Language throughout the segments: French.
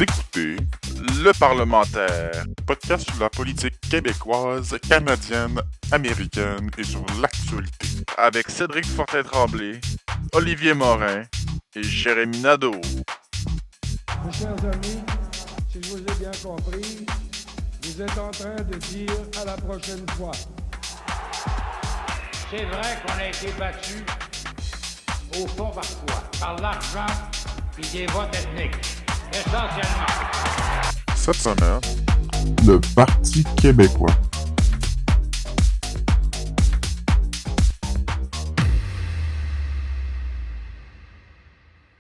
écoutez Le Parlementaire, podcast sur la politique québécoise, canadienne, américaine et sur l'actualité. Avec Cédric Fortin-Tremblay, Olivier Morin et Jérémy Nadeau. Mes chers amis, si je vous ai bien compris, vous êtes en train de dire à la prochaine fois. C'est vrai qu'on a été battu au fond par quoi? Par l'argent puis des votes ethniques, essentiellement. Cette semaine, le Parti québécois.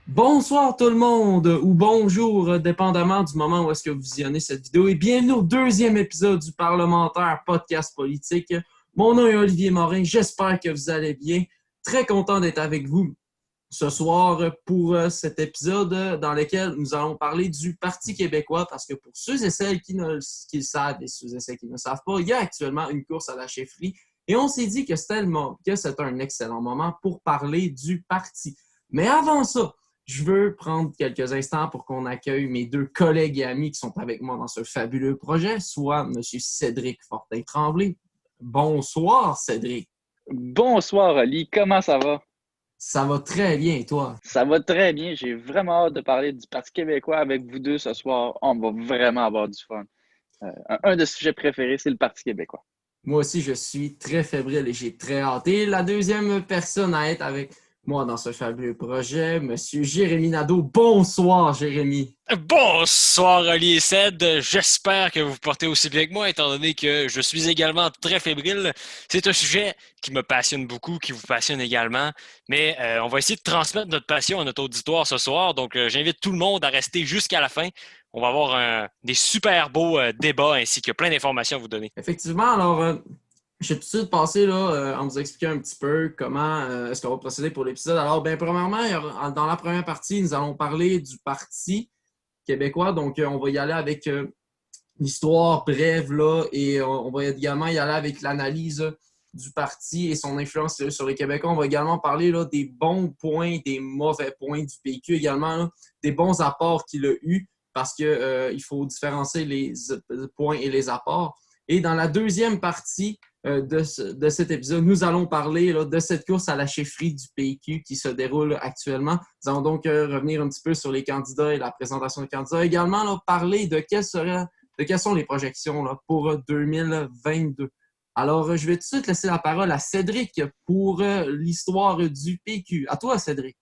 Bonsoir tout le monde, ou bonjour, dépendamment du moment où est-ce que vous visionnez cette vidéo, et bienvenue au deuxième épisode du Parlementaire Podcast Politique. Mon nom est Olivier Morin, j'espère que vous allez bien. Très content d'être avec vous ce soir pour cet épisode dans lequel nous allons parler du Parti québécois, parce que pour ceux et celles qui le savent et ceux et celles qui ne le savent pas, il y a actuellement une course à la chefferie, et on s'est dit que c'était un excellent moment pour parler du parti. Mais avant ça, je veux prendre quelques instants pour qu'on accueille mes deux collègues et amis qui sont avec moi dans ce fabuleux projet, soit M. Cédric Fortin-Tremblay. Bonsoir, Cédric. Bonsoir, Oli. Comment ça va? Ça va très bien, et toi? Ça va très bien. J'ai vraiment hâte de parler du Parti québécois avec vous deux ce soir. On va vraiment avoir du fun. Un de sujets préférés, c'est le Parti québécois. Moi aussi, je suis très fébrile et j'ai très hâte. Et la deuxième personne à être avec moi dans ce fabuleux projet, M. Jérémy Nadeau. Bonsoir, Jérémy. Bonsoir, Oli et Ced. J'espère que vous vous portez aussi bien que moi, étant donné que je suis également très fébrile. C'est un sujet qui me passionne beaucoup, qui vous passionne également. Mais on va essayer de transmettre notre passion à notre auditoire ce soir. Donc, j'invite tout le monde à rester jusqu'à la fin. On va avoir des super beaux débats ainsi que plein d'informations à vous donner. Effectivement, alors... je vais tout de suite passer là, en vous expliquant un petit peu comment est-ce qu'on va procéder pour l'épisode. Alors, premièrement, dans la première partie, nous allons parler du Parti québécois. Donc, on va y aller avec l'histoire brève là, et on va également y aller avec l'analyse du parti et son influence sur les Québécois. On va également parler là, des bons points, des mauvais points du PQ, également là, des bons apports qu'il a eus, parce qu'il faut différencier les points et les apports. Et dans la deuxième partie de cet épisode, nous allons parler là, de cette course à la chefferie du PQ qui se déroule actuellement. Nous allons donc revenir un petit peu sur les candidats et la présentation des candidats. Également, là, parler de quelles sont les projections là, pour 2022. Alors, je vais tout de suite laisser la parole à Cédric pour l'histoire du PQ. À toi, Cédric.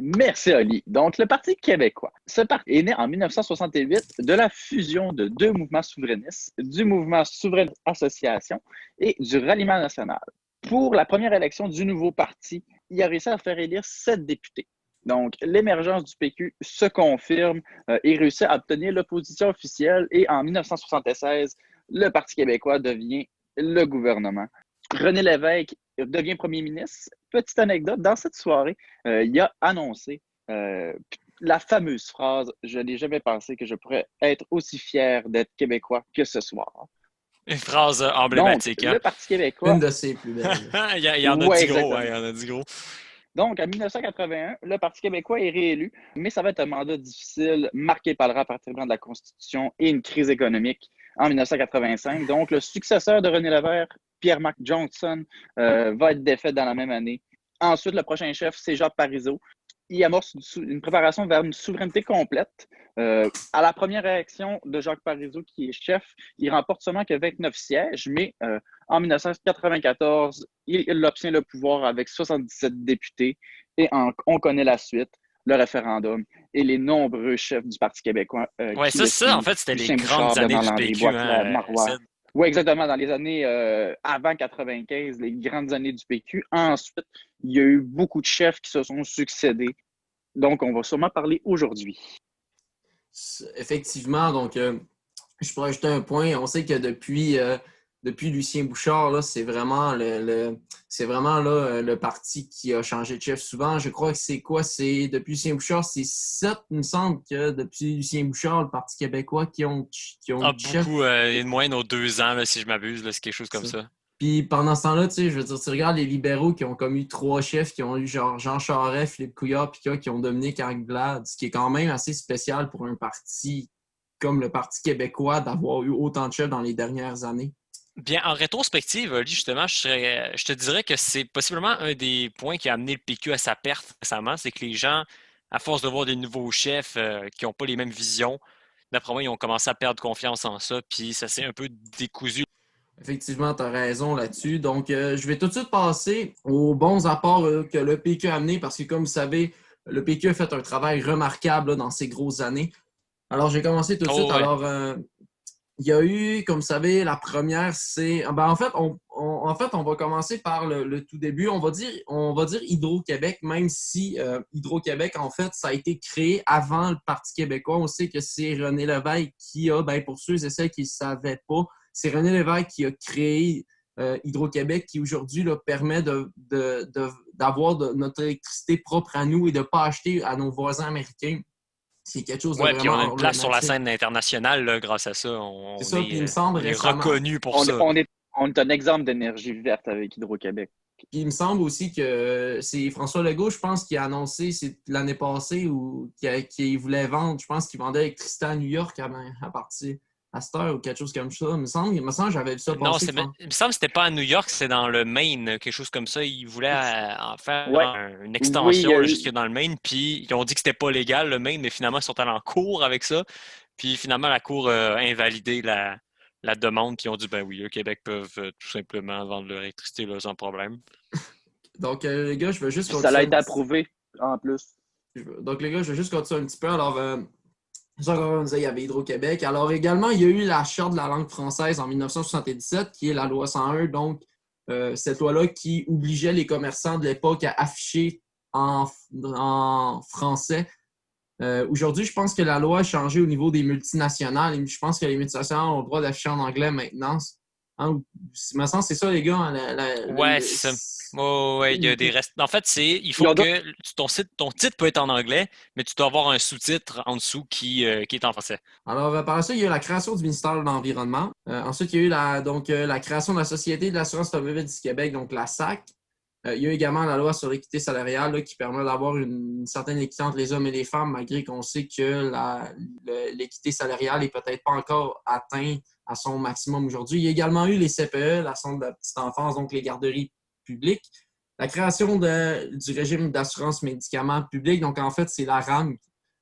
Merci, Oli. Donc, le Parti québécois. Ce parti est né en 1968 de la fusion de deux mouvements souverainistes, du mouvement Souverainiste Association et du Ralliement national. Pour la première élection du nouveau parti, il a réussi à faire élire 7 députés. Donc, l'émergence du PQ se confirme et réussit à obtenir l'opposition officielle et en 1976, le Parti québécois devient le gouvernement. René Lévesque devient premier ministre. Petite anecdote, dans cette soirée, il a annoncé la fameuse phrase « Je n'ai jamais pensé que je pourrais être aussi fier d'être québécois que ce soir ». Une phrase emblématique. Donc, le Parti québécois... Une de ses plus belles. il y en a 10 gros, il y en a 10 gros. Donc, en 1981, le Parti québécois est réélu, mais ça va être un mandat difficile, marqué par le rapatriement de la Constitution et une crise économique en 1985. Donc, le successeur de René Lévesque, Pierre-Marc Johnson, va être défait dans la même année. Ensuite, le prochain chef, c'est Jacques Parizeau. Il amorce une préparation vers une souveraineté complète. À la première élection de Jacques Parizeau, qui est chef, il remporte seulement que 29 sièges, mais en 1994, il obtient le pouvoir avec 77 députés et on connaît la suite, le référendum et les nombreux chefs du Parti québécois. Oui, c'est ça, en fait, c'était les grandes années du PQ. Oui, exactement. Dans les années avant 95, les grandes années du PQ. Ensuite, il y a eu beaucoup de chefs qui se sont succédés. Donc, on va sûrement parler aujourd'hui. Effectivement, donc, je pourrais ajouter un point. On sait que depuis Lucien Bouchard, là, c'est vraiment le parti qui a changé de chef souvent. Je crois que c'est depuis Lucien Bouchard, c'est 7, il me semble que depuis Lucien Bouchard, le Parti québécois qui ont chef. Beaucoup, une moyenne aux 2 ans, là, si je m'abuse, là, c'est quelque chose comme ça. Puis pendant ce temps-là, tu sais, je veux dire, tu regardes les libéraux qui ont comme eu 3 chefs, qui ont eu genre Jean Charest, Philippe Couillard, puis qui ont Dominique Anglade, ce qui est quand même assez spécial pour un parti comme le Parti québécois d'avoir eu autant de chefs dans les dernières années? Bien, en rétrospective, Oli, justement, je te dirais que c'est possiblement un des points qui a amené le PQ à sa perte récemment, c'est que les gens, à force de voir des nouveaux chefs qui n'ont pas les mêmes visions, d'après moi, ils ont commencé à perdre confiance en ça, puis ça s'est un peu décousu. Effectivement, tu as raison là-dessus. Donc, je vais tout de suite passer aux bons apports que le PQ a amenés parce que, comme vous savez, le PQ a fait un travail remarquable là, dans ces grosses années. Alors, j'ai commencé tout de suite. Ouais. Alors, il y a eu, comme vous savez, la première, c'est... en fait, on va commencer par le tout début. On va dire Hydro-Québec, même si Hydro-Québec, en fait, ça a été créé avant le Parti québécois. On sait que c'est René Lévesque qui a, pour ceux et celles qui ne savaient pas, c'est René Lévesque qui a créé Hydro-Québec qui, aujourd'hui, là, permet d'avoir notre électricité propre à nous et de ne pas acheter à nos voisins américains. C'est quelque chose de Ouais, puis on vraiment a une place sur la emblématique. scène internationale là, grâce à ça. C'est ça, puis il me semble on est récemment... reconnu pour On, ça. on est un exemple d'énergie verte avec Hydro-Québec. Puis il me semble aussi que c'est François Legault, je pense, qui a annoncé l'année passée ou qui voulait vendre, je pense qu'il vendait l'électricité à New York à partir à cette heure ou quelque chose comme ça. Il me semble que j'avais vu ça Non, passer. il me semble que c'était pas à New York, c'est dans le Maine, quelque chose comme ça. Ils voulaient en faire Ouais. une Oui, extension là, jusque dans le Maine, puis ils ont dit que c'était pas légal, le Maine, mais finalement, ils sont allés en cours avec ça. Puis finalement, la cour a invalidé la demande, puis ils ont dit, ben oui, le Québec peuvent tout simplement vendre leur électricité là, sans problème. Donc, les gars, je veux juste Puis ça a continuer. été approuvé en plus. Donc, les gars, je veux juste continuer un petit peu. Alors, ça, comme on disait, il y avait Hydro-Québec. Alors, également, il y a eu la Charte de la langue française en 1977, qui est la loi 101. Donc, cette loi-là qui obligeait les commerçants de l'époque à afficher en français. Aujourd'hui, je pense que la loi a changé au niveau des multinationales. Et je pense que les multinationales ont le droit d'afficher en anglais maintenant. Hein, il me semble que c'est ça, les gars. Hein, Ouais, c'est ça. Oh, ouais, il y a des restes. En fait, il faut que ton titre peut être en anglais, mais tu dois avoir un sous-titre en dessous qui est en français. Alors, par ça, il y a eu la création du ministère de l'Environnement. Ensuite, il y a eu la création de la Société de l'assurance automobile du Québec, donc la SAC. Il y a eu également la loi sur l'équité salariale là, qui permet d'avoir une certaine équité entre les hommes et les femmes, malgré qu'on sait que l'équité salariale n'est peut-être pas encore atteinte à son maximum aujourd'hui. Il y a également eu les CPE, la Centre de la petite enfance, donc les garderies publiques. La création du régime d'assurance médicaments publics, donc en fait, c'est la RAMQ.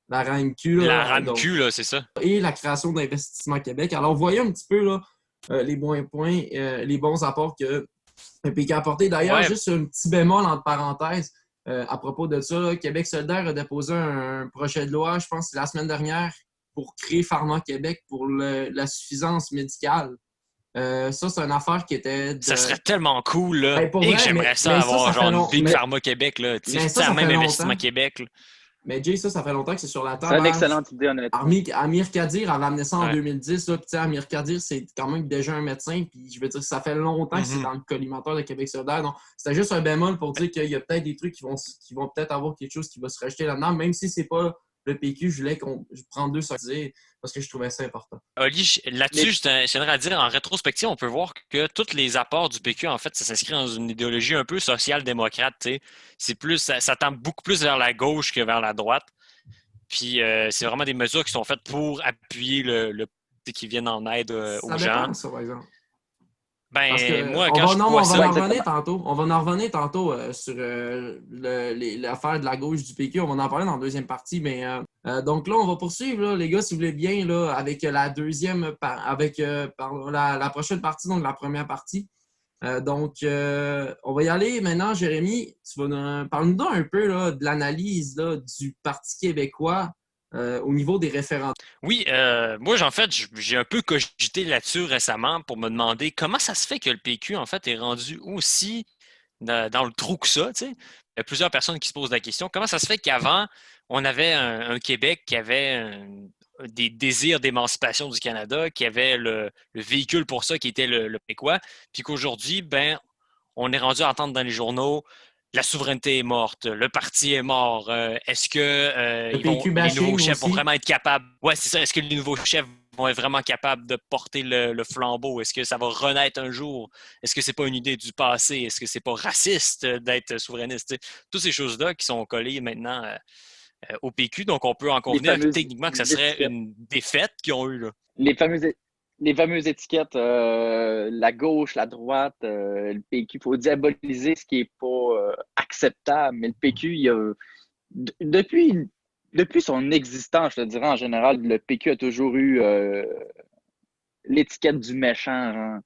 Là, La RAMQ, là, c'est ça. Et la création d'Investissement Québec. Alors, vous voyez un petit peu là, les bons apports que le PQ a apporté. D'ailleurs, Ouais. juste un petit bémol entre parenthèses à propos de ça. Là, Québec solidaire a déposé un projet de loi, je pense, la semaine dernière, pour créer Pharma Québec pour la suffisance médicale. Ça, c'est une affaire qui était... Ça serait tellement cool, là. Ben, pour Et vrai, que j'aimerais mais ça avoir ça fait genre long- une Big mais- Pharma Québec, là. Tu mais sais, ça même fait Investissement longtemps. Québec, là. Mais Jay, ça fait longtemps que c'est sur la C'est table. une excellente idée, honnêtement. Amir Kadir avait amené ça en Ouais. 2010. Là, puis, Amir Kadir, c'est quand même déjà un médecin. Puis je veux dire, ça fait longtemps que c'est Mhm. dans le collimateur de Québec solidaire. Donc, c'était juste un bémol pour dire qu'il y a peut-être des trucs qui vont peut-être avoir quelque chose qui va se rajouter là-dedans, même si c'est pas le PQ. Je voulais je prends 2 secondes parce que je trouvais ça important. Oli, là-dessus, j'aimerais dire, en rétrospective, on peut voir que tous les apports du PQ, en fait, ça s'inscrit dans une idéologie un peu social-démocrate. Tu sais. C'est plus, ça tend beaucoup plus vers la gauche que vers la droite. Puis c'est vraiment des mesures qui sont faites pour appuyer qui viennent en aide aux Ça gens. dépend, ça, par exemple. Ben, Parce que moi, on quand va, je non, vois on va ça, en revenir tantôt. On va en revenir tantôt sur l'affaire de la gauche du PQ. On va en parler dans la deuxième partie. Mais donc là, on va poursuivre, là, les gars, si vous voulez bien, là, avec la deuxième avec la prochaine partie, donc la première partie. On va y aller maintenant, Jérémy. Parle-nous un peu là, de l'analyse là, du Parti québécois au niveau des référendums. oui, moi, en fait, j'ai un peu cogité là-dessus récemment pour me demander comment ça se fait que le PQ, en fait, est rendu aussi dans le trou que ça, tu sais. Il y a plusieurs personnes qui se posent la question. Comment ça se fait qu'avant, on avait un Québec qui avait des désirs d'émancipation du Canada, qui avait le véhicule pour ça, qui était le Québécois, puis qu'aujourd'hui, ben, on est rendu à entendre dans les journaux la souveraineté est morte, le parti est mort. Est-ce que Le PQ les bashing nouveaux chefs vont aussi. vraiment être capables? Ouais, c'est ça. Est-ce que les nouveaux chefs vont être vraiment capables de porter le flambeau? Est-ce que ça va renaître un jour? Est-ce que c'est pas une idée du passé? Est-ce que c'est pas raciste d'être souverainiste? Tu sais, toutes ces choses-là qui sont collées maintenant au PQ. Donc, on peut en convenir fameuses techniquement que ça serait étiquettes. une défaite qu'ils ont eue, là. Les fameuses étiquettes, la gauche, la droite, le PQ, il faut diaboliser ce qui n'est pas acceptable. Mais le PQ, depuis son existence, je te dirais en général, le PQ a toujours eu l'étiquette du méchant, genre,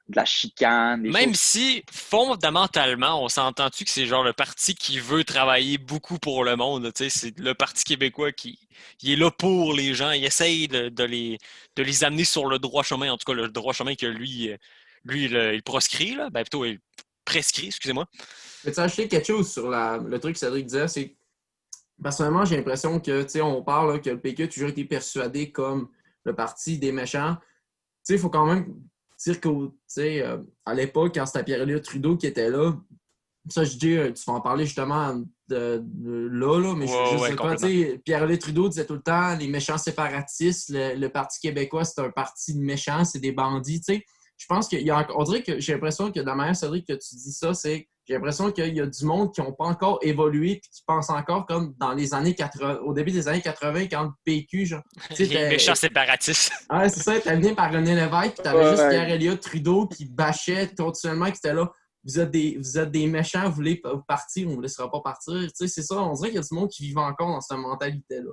de la chicane, des Même choses. si, fondamentalement, on s'entend-tu que c'est genre le parti qui veut travailler beaucoup pour le monde, là, tu sais, c'est le Parti québécois qui il est là pour les gens, il essaye de les amener sur le droit chemin, en tout cas le droit chemin que lui il proscrit, là, ben plutôt il prescrit, excusez-moi. Peux-tu ajouter quelque chose sur le truc que Cédric disait? C'est personnellement, j'ai l'impression que, tu sais, on parle là, que le PQ a toujours été persuadé comme le parti des méchants. Tu sais, il faut quand même dire qu'à l'époque, quand c'était Pierre-Éliott Trudeau qui était là, ça, je dis, tu vas en parler justement de là, mais je veux juste dire quoi, tu sais, Pierre-Éliott Trudeau disait tout le temps, les méchants séparatistes, le Parti québécois, c'est un parti de méchants, c'est des bandits, tu sais. Je pense on dirait que j'ai l'impression que de la manière, Cédric, que tu dis ça, j'ai l'impression qu'il y a du monde qui n'ont pas encore évolué et qui pense encore comme dans les années 80, au début des années 80, quand le PQ, genre. Les méchants séparatistes. Ouais, c'est ça, t'es amené par René Lévesque, puis t'avais juste Pierre-Éliott Trudeau qui bâchait continuellement, qui était là. Vous êtes des méchants, vous voulez partir, on ne vous laissera pas partir. Tu sais, c'est ça, on dirait qu'il y a du monde qui vit encore dans cette mentalité-là.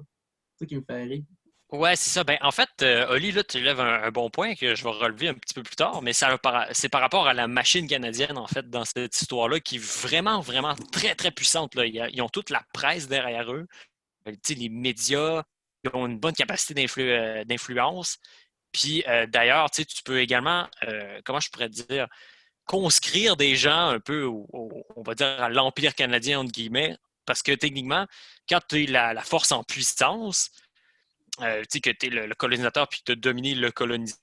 C'est ça qui me fait rire. Ouais, c'est ça. Ben, en fait, Oli, là, tu lèves un bon point que je vais relever un petit peu plus tard, mais c'est par rapport à la machine canadienne, en fait, dans cette histoire-là, qui est vraiment, vraiment très, très puissante, là. Ils ont toute la presse derrière eux. Tu sais, les médias, ils ont une bonne capacité d'influence. Puis, d'ailleurs, tu sais, tu peux également, comment je pourrais dire, conscrire des gens un peu, on va dire, à l'Empire canadien, entre guillemets, parce que techniquement, quand tu es la force en puissance, tu sais, que tu es le colonisateur puis que tu as dominé le colonisé,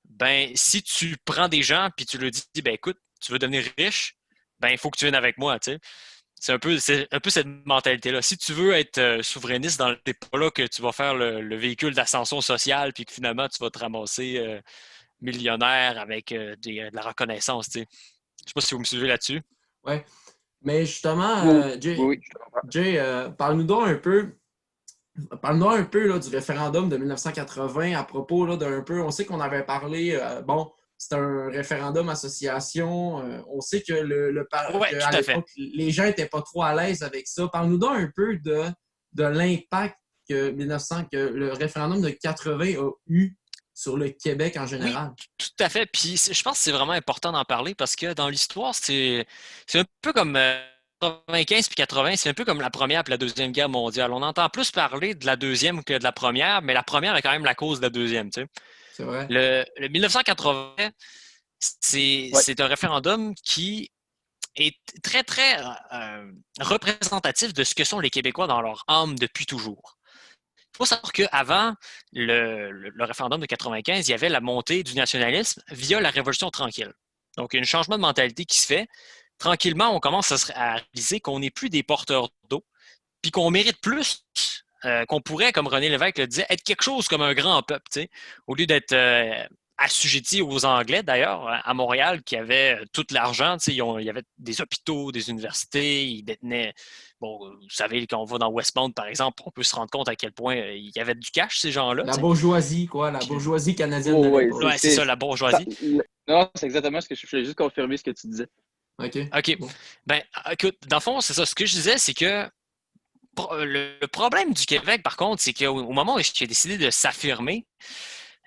ben, si tu prends des gens puis tu leur dis, ben, écoute, tu veux devenir riche, ben, il faut que tu viennes avec moi, tu sais. C'est un peu cette mentalité-là. Si tu veux être souverainiste, c'est pas là que tu vas faire le véhicule d'ascension sociale puis que finalement, tu vas te ramasser millionnaire avec de la reconnaissance, tu sais. Je sais pas si vous me suivez là-dessus. Oui. Mais justement, Jay, parle-nous un peu là, du référendum de 1980 à propos là, d'un peu. On sait qu'on avait parlé, c'est un référendum association. On sait que à l'époque, les gens n'étaient pas trop à l'aise avec ça. Parle-nous donc un peu de l'impact que le référendum de 80 a eu sur le Québec en général. Oui, tout à fait. Puis je pense que c'est vraiment important d'en parler parce que dans l'histoire, c'est un peu comme 95 puis 80, c'est un peu comme la Première et la Deuxième Guerre mondiale. On entend plus parler de la Deuxième que de la Première, mais la Première est quand même la cause de la Deuxième, tu sais. C'est vrai. Le 1980, c'est un référendum qui est très, très représentatif de ce que sont les Québécois dans leur âme depuis toujours. Il faut savoir qu'avant le référendum de 95, il y avait la montée du nationalisme via la Révolution tranquille. Donc, il y a un changement de mentalité qui se fait. Tranquillement, on commence à réaliser qu'on n'est plus des porteurs d'eau, puis qu'on mérite plus, qu'on pourrait, comme René Lévesque le disait, être quelque chose comme un grand peuple, tu sais, au lieu d'être assujettis aux Anglais, d'ailleurs, à Montréal, qui avaient tout l'argent. Il y avait des hôpitaux, des universités, ils détenaient... Bon, vous savez, quand on va dans Westmount, par exemple, on peut se rendre compte à quel point il y avait du cash, ces gens-là. La bourgeoisie, quoi, la bourgeoisie canadienne de l'époque. Oui, c'est ça, la bourgeoisie. Non, c'est exactement ce que je voulais juste confirmer ce que tu disais. OK. Bon. Ben, écoute, dans le fond, c'est ça. Ce que je disais, c'est que le problème du Québec, par contre, c'est qu'au moment où il a décidé de s'affirmer,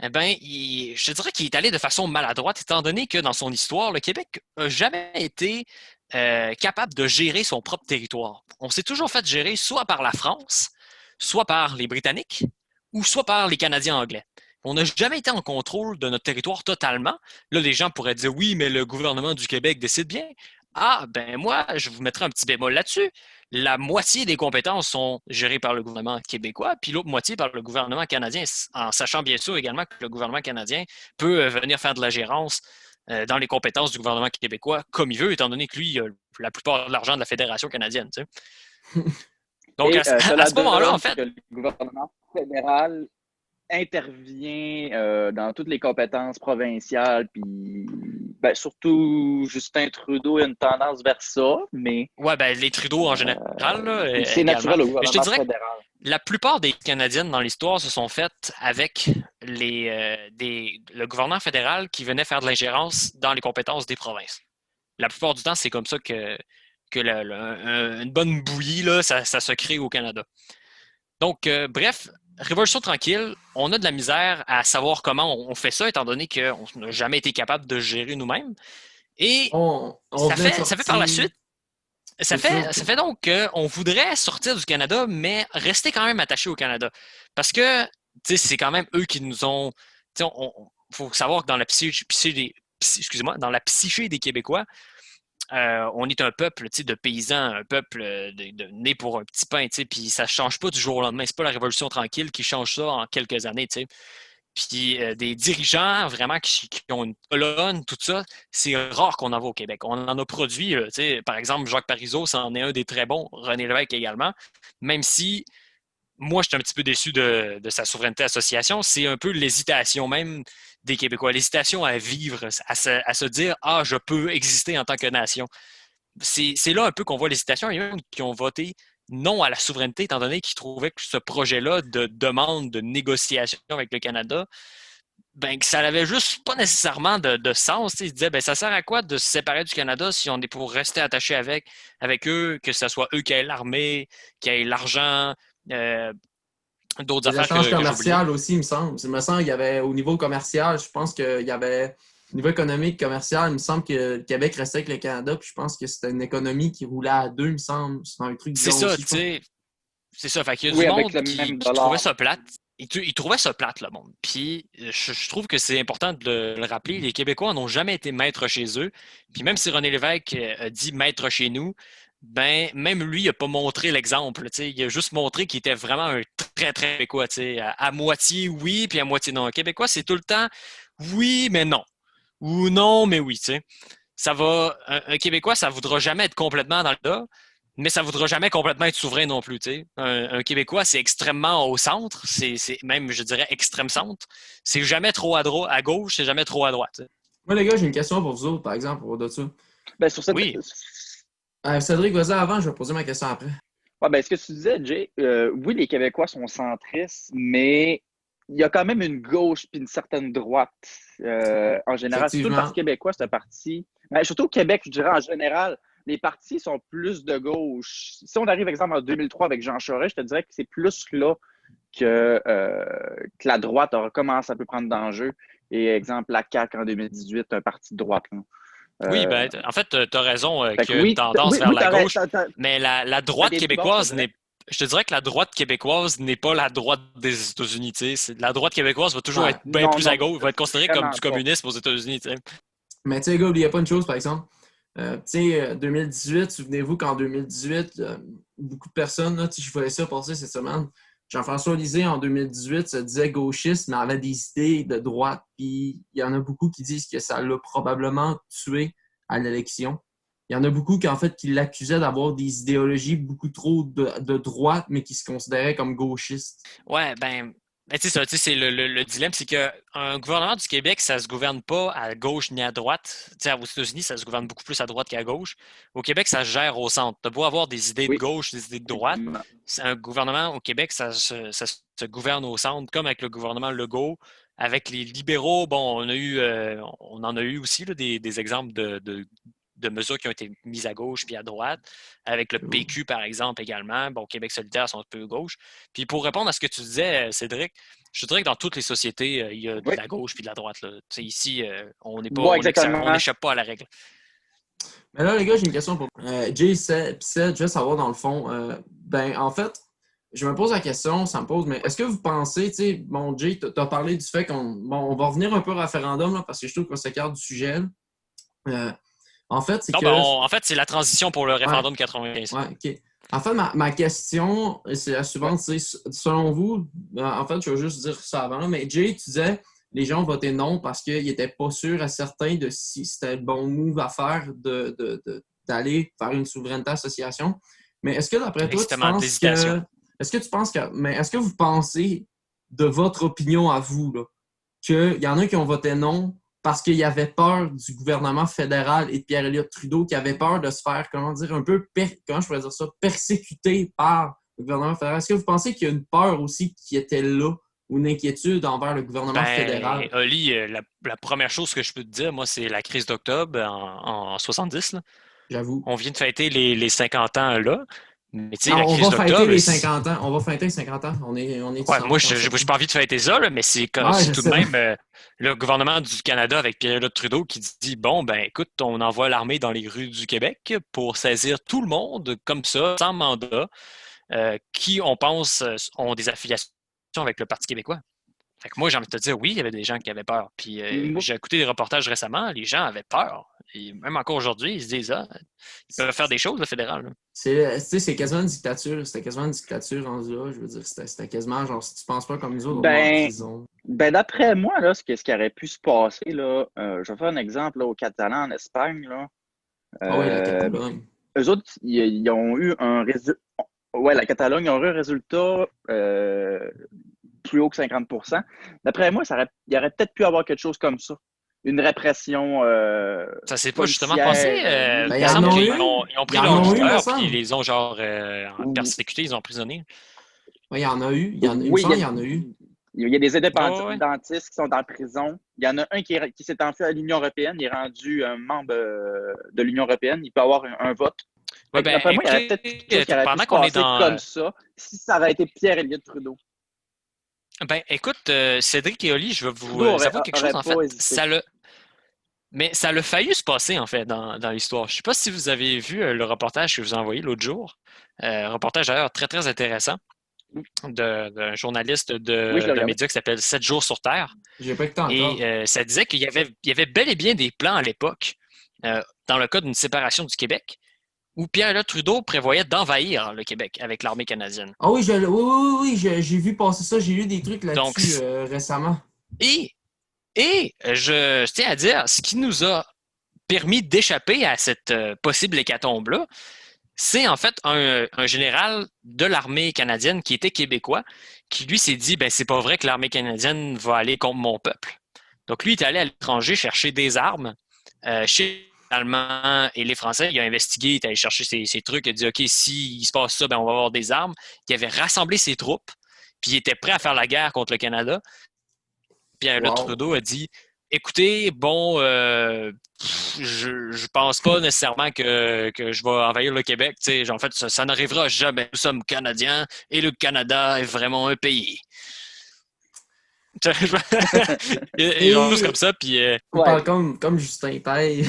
eh ben, je te dirais qu'il est allé de façon maladroite, étant donné que dans son histoire, le Québec n'a jamais été capable de gérer son propre territoire. On s'est toujours fait gérer soit par la France, soit par les Britanniques, ou soit par les Canadiens anglais. On n'a jamais été en contrôle de notre territoire totalement. Là, les gens pourraient dire oui, mais le gouvernement du Québec décide bien. Ah, ben moi, je vous mettrai un petit bémol là-dessus. La moitié des compétences sont gérées par le gouvernement québécois, puis l'autre moitié par le gouvernement canadien, en sachant bien sûr également que le gouvernement canadien peut venir faire de la gérance dans les compétences du gouvernement québécois comme il veut, étant donné que lui, il a la plupart de l'argent de la Fédération canadienne. Tu sais. Donc, à ce moment-là, en fait... Le gouvernement fédéral intervient dans toutes les compétences provinciales, puis surtout Justin Trudeau a une tendance vers ça, mais... Ouais, ben les Trudeau en général, là, c'est naturel au gouvernement fédéral. la plupart des Canadiennes dans l'histoire se sont faites avec le gouvernement fédéral qui venait faire de l'ingérence dans les compétences des provinces. La plupart du temps, c'est comme ça que une bonne bouillie, là, ça se crée au Canada. Donc, bref, Révolution tranquille, on a de la misère à savoir comment on fait ça, étant donné qu'on n'a jamais été capable de gérer nous-mêmes. Et ça fait par la suite, ça fait donc qu'on voudrait sortir du Canada, mais rester quand même attaché au Canada. Parce que, c'est quand même eux qui nous ont... Il faut savoir que dans la dans la psyché des Québécois, on est un peuple de paysans, un peuple né pour un petit pain, puis ça ne change pas du jour au lendemain. C'est pas la Révolution tranquille qui change ça en quelques années. Puis des dirigeants vraiment qui ont une colonne, tout ça, c'est rare qu'on en voit au Québec. On en a produit, par exemple, Jacques Parizeau, c'en est un des très bons, René Lévesque également, même si moi, je suis un petit peu déçu de sa souveraineté association. C'est un peu l'hésitation même des Québécois, l'hésitation à vivre, à se dire « Ah, je peux exister en tant que nation ». C'est là un peu qu'on voit l'hésitation. Il y en a même qui ont voté non à la souveraineté, étant donné qu'ils trouvaient que ce projet-là de demande de négociation avec le Canada, ben, que ça n'avait juste pas nécessairement de sens. Ils se disaient, ben, ça sert à quoi de se séparer du Canada si on est pour rester attaché avec eux, que ce soit eux qui aient l'armée, qui aient l'argent, d'autres Les affaires échanges que commerciaux aussi, il me semble. Il me semble qu'il y avait, au niveau commercial, je pense qu'il y avait, au niveau économique, commercial, il me semble que le Québec restait avec le Canada, puis je pense que c'était une économie qui roulait à deux, il me semble. C'est un truc C'est ça, tu sais. C'est ça. Fait qu'il y a du monde qui trouvait ça plate. Ils trouvaient ça plate, le monde. Puis, je trouve que c'est important de le rappeler. Les Québécois n'ont jamais été maîtres chez eux. Puis, même si René Lévesque a dit maître chez nous, ben, même lui, il n'a pas montré l'exemple. Il a juste montré qu'il était vraiment un très, très Québécois. À moitié oui, puis à moitié non. Un Québécois, c'est tout le temps oui, mais non. Ou non, mais oui. Un Québécois, ça ne voudra jamais être complètement dans le tas, mais ça ne voudra jamais complètement être souverain non plus. Un Québécois, c'est extrêmement au centre. C'est même, je dirais, extrême centre. C'est jamais trop à gauche, c'est jamais trop à droite. Moi, les gars, j'ai une question pour vous autres, par exemple, pour de ça. Ben, sur cette... Oui. Cédric, vas-y avant, je vais poser ma question après. Ouais, ben, ce que tu disais, Jay, oui, les Québécois sont centristes, mais il y a quand même une gauche puis une certaine droite en général. Surtout le Parti québécois, c'est un parti... Ben, surtout au Québec, je dirais en général, les partis sont plus de gauche. Si on arrive, exemple, en 2003 avec Jean Charest, je te dirais que c'est plus là que la droite aura commencé à peu prendre d'enjeu. Et exemple, la CAQ en 2018, un parti de droite. Là. Oui, ben, en fait, tu as raison qu'il y a une tendance vers la gauche, mais la droite québécoise n'est je te dirais que la droite québécoise n'est pas la droite des États-Unis. La droite québécoise va toujours être bien plus à gauche, va être considérée comme du communisme aux États-Unis. T'sais. Mais tu sais, gars, n'oubliez pas une chose, par exemple. 2018, souvenez-vous qu'en 2018, beaucoup de personnes, là, je voyais ça passer cette semaine. Jean-François Lisée, en 2018, se disait gauchiste, mais avait des idées de droite. Puis il y en a beaucoup qui disent que ça l'a probablement tué à l'élection. Il y en a beaucoup qui l'accusaient d'avoir des idéologies beaucoup trop de droite, mais qui se considéraient comme gauchistes. Ouais, ben, c'est le dilemme, c'est qu'un gouvernement du Québec, ça se gouverne pas à gauche ni à droite. Aux États-Unis, ça se gouverne beaucoup plus à droite qu'à gauche. Au Québec, ça se gère au centre. Tu as beau avoir des idées de gauche, des idées de droite. C'est un gouvernement au Québec, ça se gouverne au centre, comme avec le gouvernement Legault. Avec les libéraux, bon, on en a eu aussi là, des exemples de mesures qui ont été mises à gauche puis à droite, avec le PQ, par exemple, également. Bon, Québec solidaire sont un peu gauche. Puis pour répondre à ce que tu disais, Cédric, je dirais que dans toutes les sociétés, il y a de la gauche puis de la droite. Là. Ici, on n'échappe pas à la règle. Mais là, les gars, j'ai une question pour Jay, je veux savoir dans le fond, en fait, je me pose la question, ça me pose, mais est-ce que vous pensez, bon, Jay, tu as parlé du fait on va revenir un peu au référendum, là, parce que je trouve qu'on s'écarte du sujet. En fait, c'est la transition pour le référendum 95. Ouais, OK. En fait, ma question, c'est la suivante. Selon vous, en fait, je vais juste dire ça avant, là, mais Jay, tu disais les gens votaient non parce qu'ils n'étaient pas sûrs à certains de si c'était le bon move à faire d'aller faire une souveraineté association. Mais est-ce que d'après toi, est-ce que vous pensez de votre opinion à vous, là, qu'il y en a qui ont voté non parce qu'il y avait peur du gouvernement fédéral et de Pierre Elliott Trudeau, qui avait peur de se faire, comment je pourrais dire ça, persécuter par le gouvernement fédéral. Est-ce que vous pensez qu'il y a une peur aussi qui était là ou une inquiétude envers le gouvernement fédéral? Oli, la première chose que je peux te dire, moi, c'est la crise d'octobre en 70. Là. J'avoue. On vient de fêter les 50 ans là. Mais tu sais, la on crise va fêter d'octobre. les 50 ans. On va fêter les 50 ans. On est Ouais, moi, je n'ai pas envie de fêter ça, là, mais c'est tout de même le gouvernement du Canada avec Pierre-Éliott Trudeau qui dit bon, ben écoute, on envoie l'armée dans les rues du Québec pour saisir tout le monde comme ça, sans mandat, qui, on pense, ont des affiliations avec le Parti québécois. Fait que moi, j'ai envie de te dire, oui, il y avait des gens qui avaient peur. Puis j'ai écouté des reportages récemment, les gens avaient peur. Et même encore aujourd'hui, ils se disent, ils peuvent faire des choses, le fédéral. Là. C'est quasiment une dictature. C'était quasiment une dictature en là. Je veux dire, c'était quasiment genre, si tu penses pas comme nous autres, on va en prison. D'après moi, là, ce qui aurait pu se passer, là, je vais faire un exemple là, aux Catalans en Espagne. Là. Oui, la Catalogne. Eux autres, ils ont eu un résultat. Ouais, la Catalogne, ils ont eu un résultat plus haut que 50%. D'après moi, il aurait peut-être pu avoir quelque chose comme ça. Une répression. Ça s'est pas justement passé. Ils ont pris leurs leaders et ils les ont genre persécutés, ils ont emprisonnés. Oui, il y en a eu. Il y en a eu. Il y a des indépendantistes qui sont en prison. Il y en a un qui s'est enfui à l'Union européenne. Il est rendu un membre de l'Union européenne. Il peut avoir un vote. Ouais, ben, moi, il y aurait peut-être quelque chose qui aurait pu se passer comme ça si ça avait été Pierre-Éliott Trudeau. Ben, écoute, Cédric et Oli, je vais vous avouer quelque chose. En fait, mais ça a failli se passer, en fait, dans l'histoire. Je ne sais pas si vous avez vu le reportage que je vous ai envoyé l'autre jour. Reportage, d'ailleurs, très, très intéressant d'un journaliste de média qui s'appelle 7 jours sur Terre. J'ai pas le temps encore. Et ça disait qu'il y avait bel et bien des plans à l'époque, dans le cas d'une séparation du Québec, où Pierre-Éliott Trudeau prévoyait d'envahir le Québec avec l'armée canadienne. Ah oui, j'ai vu passer ça. J'ai lu des trucs là-dessus récemment. Et je tiens à dire, ce qui nous a permis d'échapper à cette possible hécatombe-là, c'est en fait un général de l'armée canadienne qui était québécois, qui lui s'est dit, ben c'est pas vrai que l'armée canadienne va aller contre mon peuple. Donc lui, il est allé à l'étranger chercher des armes chez les Allemands et les Français. Il a investigué, il est allé chercher ses trucs, il a dit, OK, s'il se passe ça, ben on va avoir des armes. Il avait rassemblé ses troupes, puis il était prêt à faire la guerre contre le Canada. Pierre-Éliott Trudeau a dit écoutez, bon, je pense pas nécessairement que je vais envahir le Québec. En fait, ça n'arrivera jamais. Nous sommes Canadiens et le Canada est vraiment un pays. Et genre juste comme ça, puis... Il parle comme Justin Taille.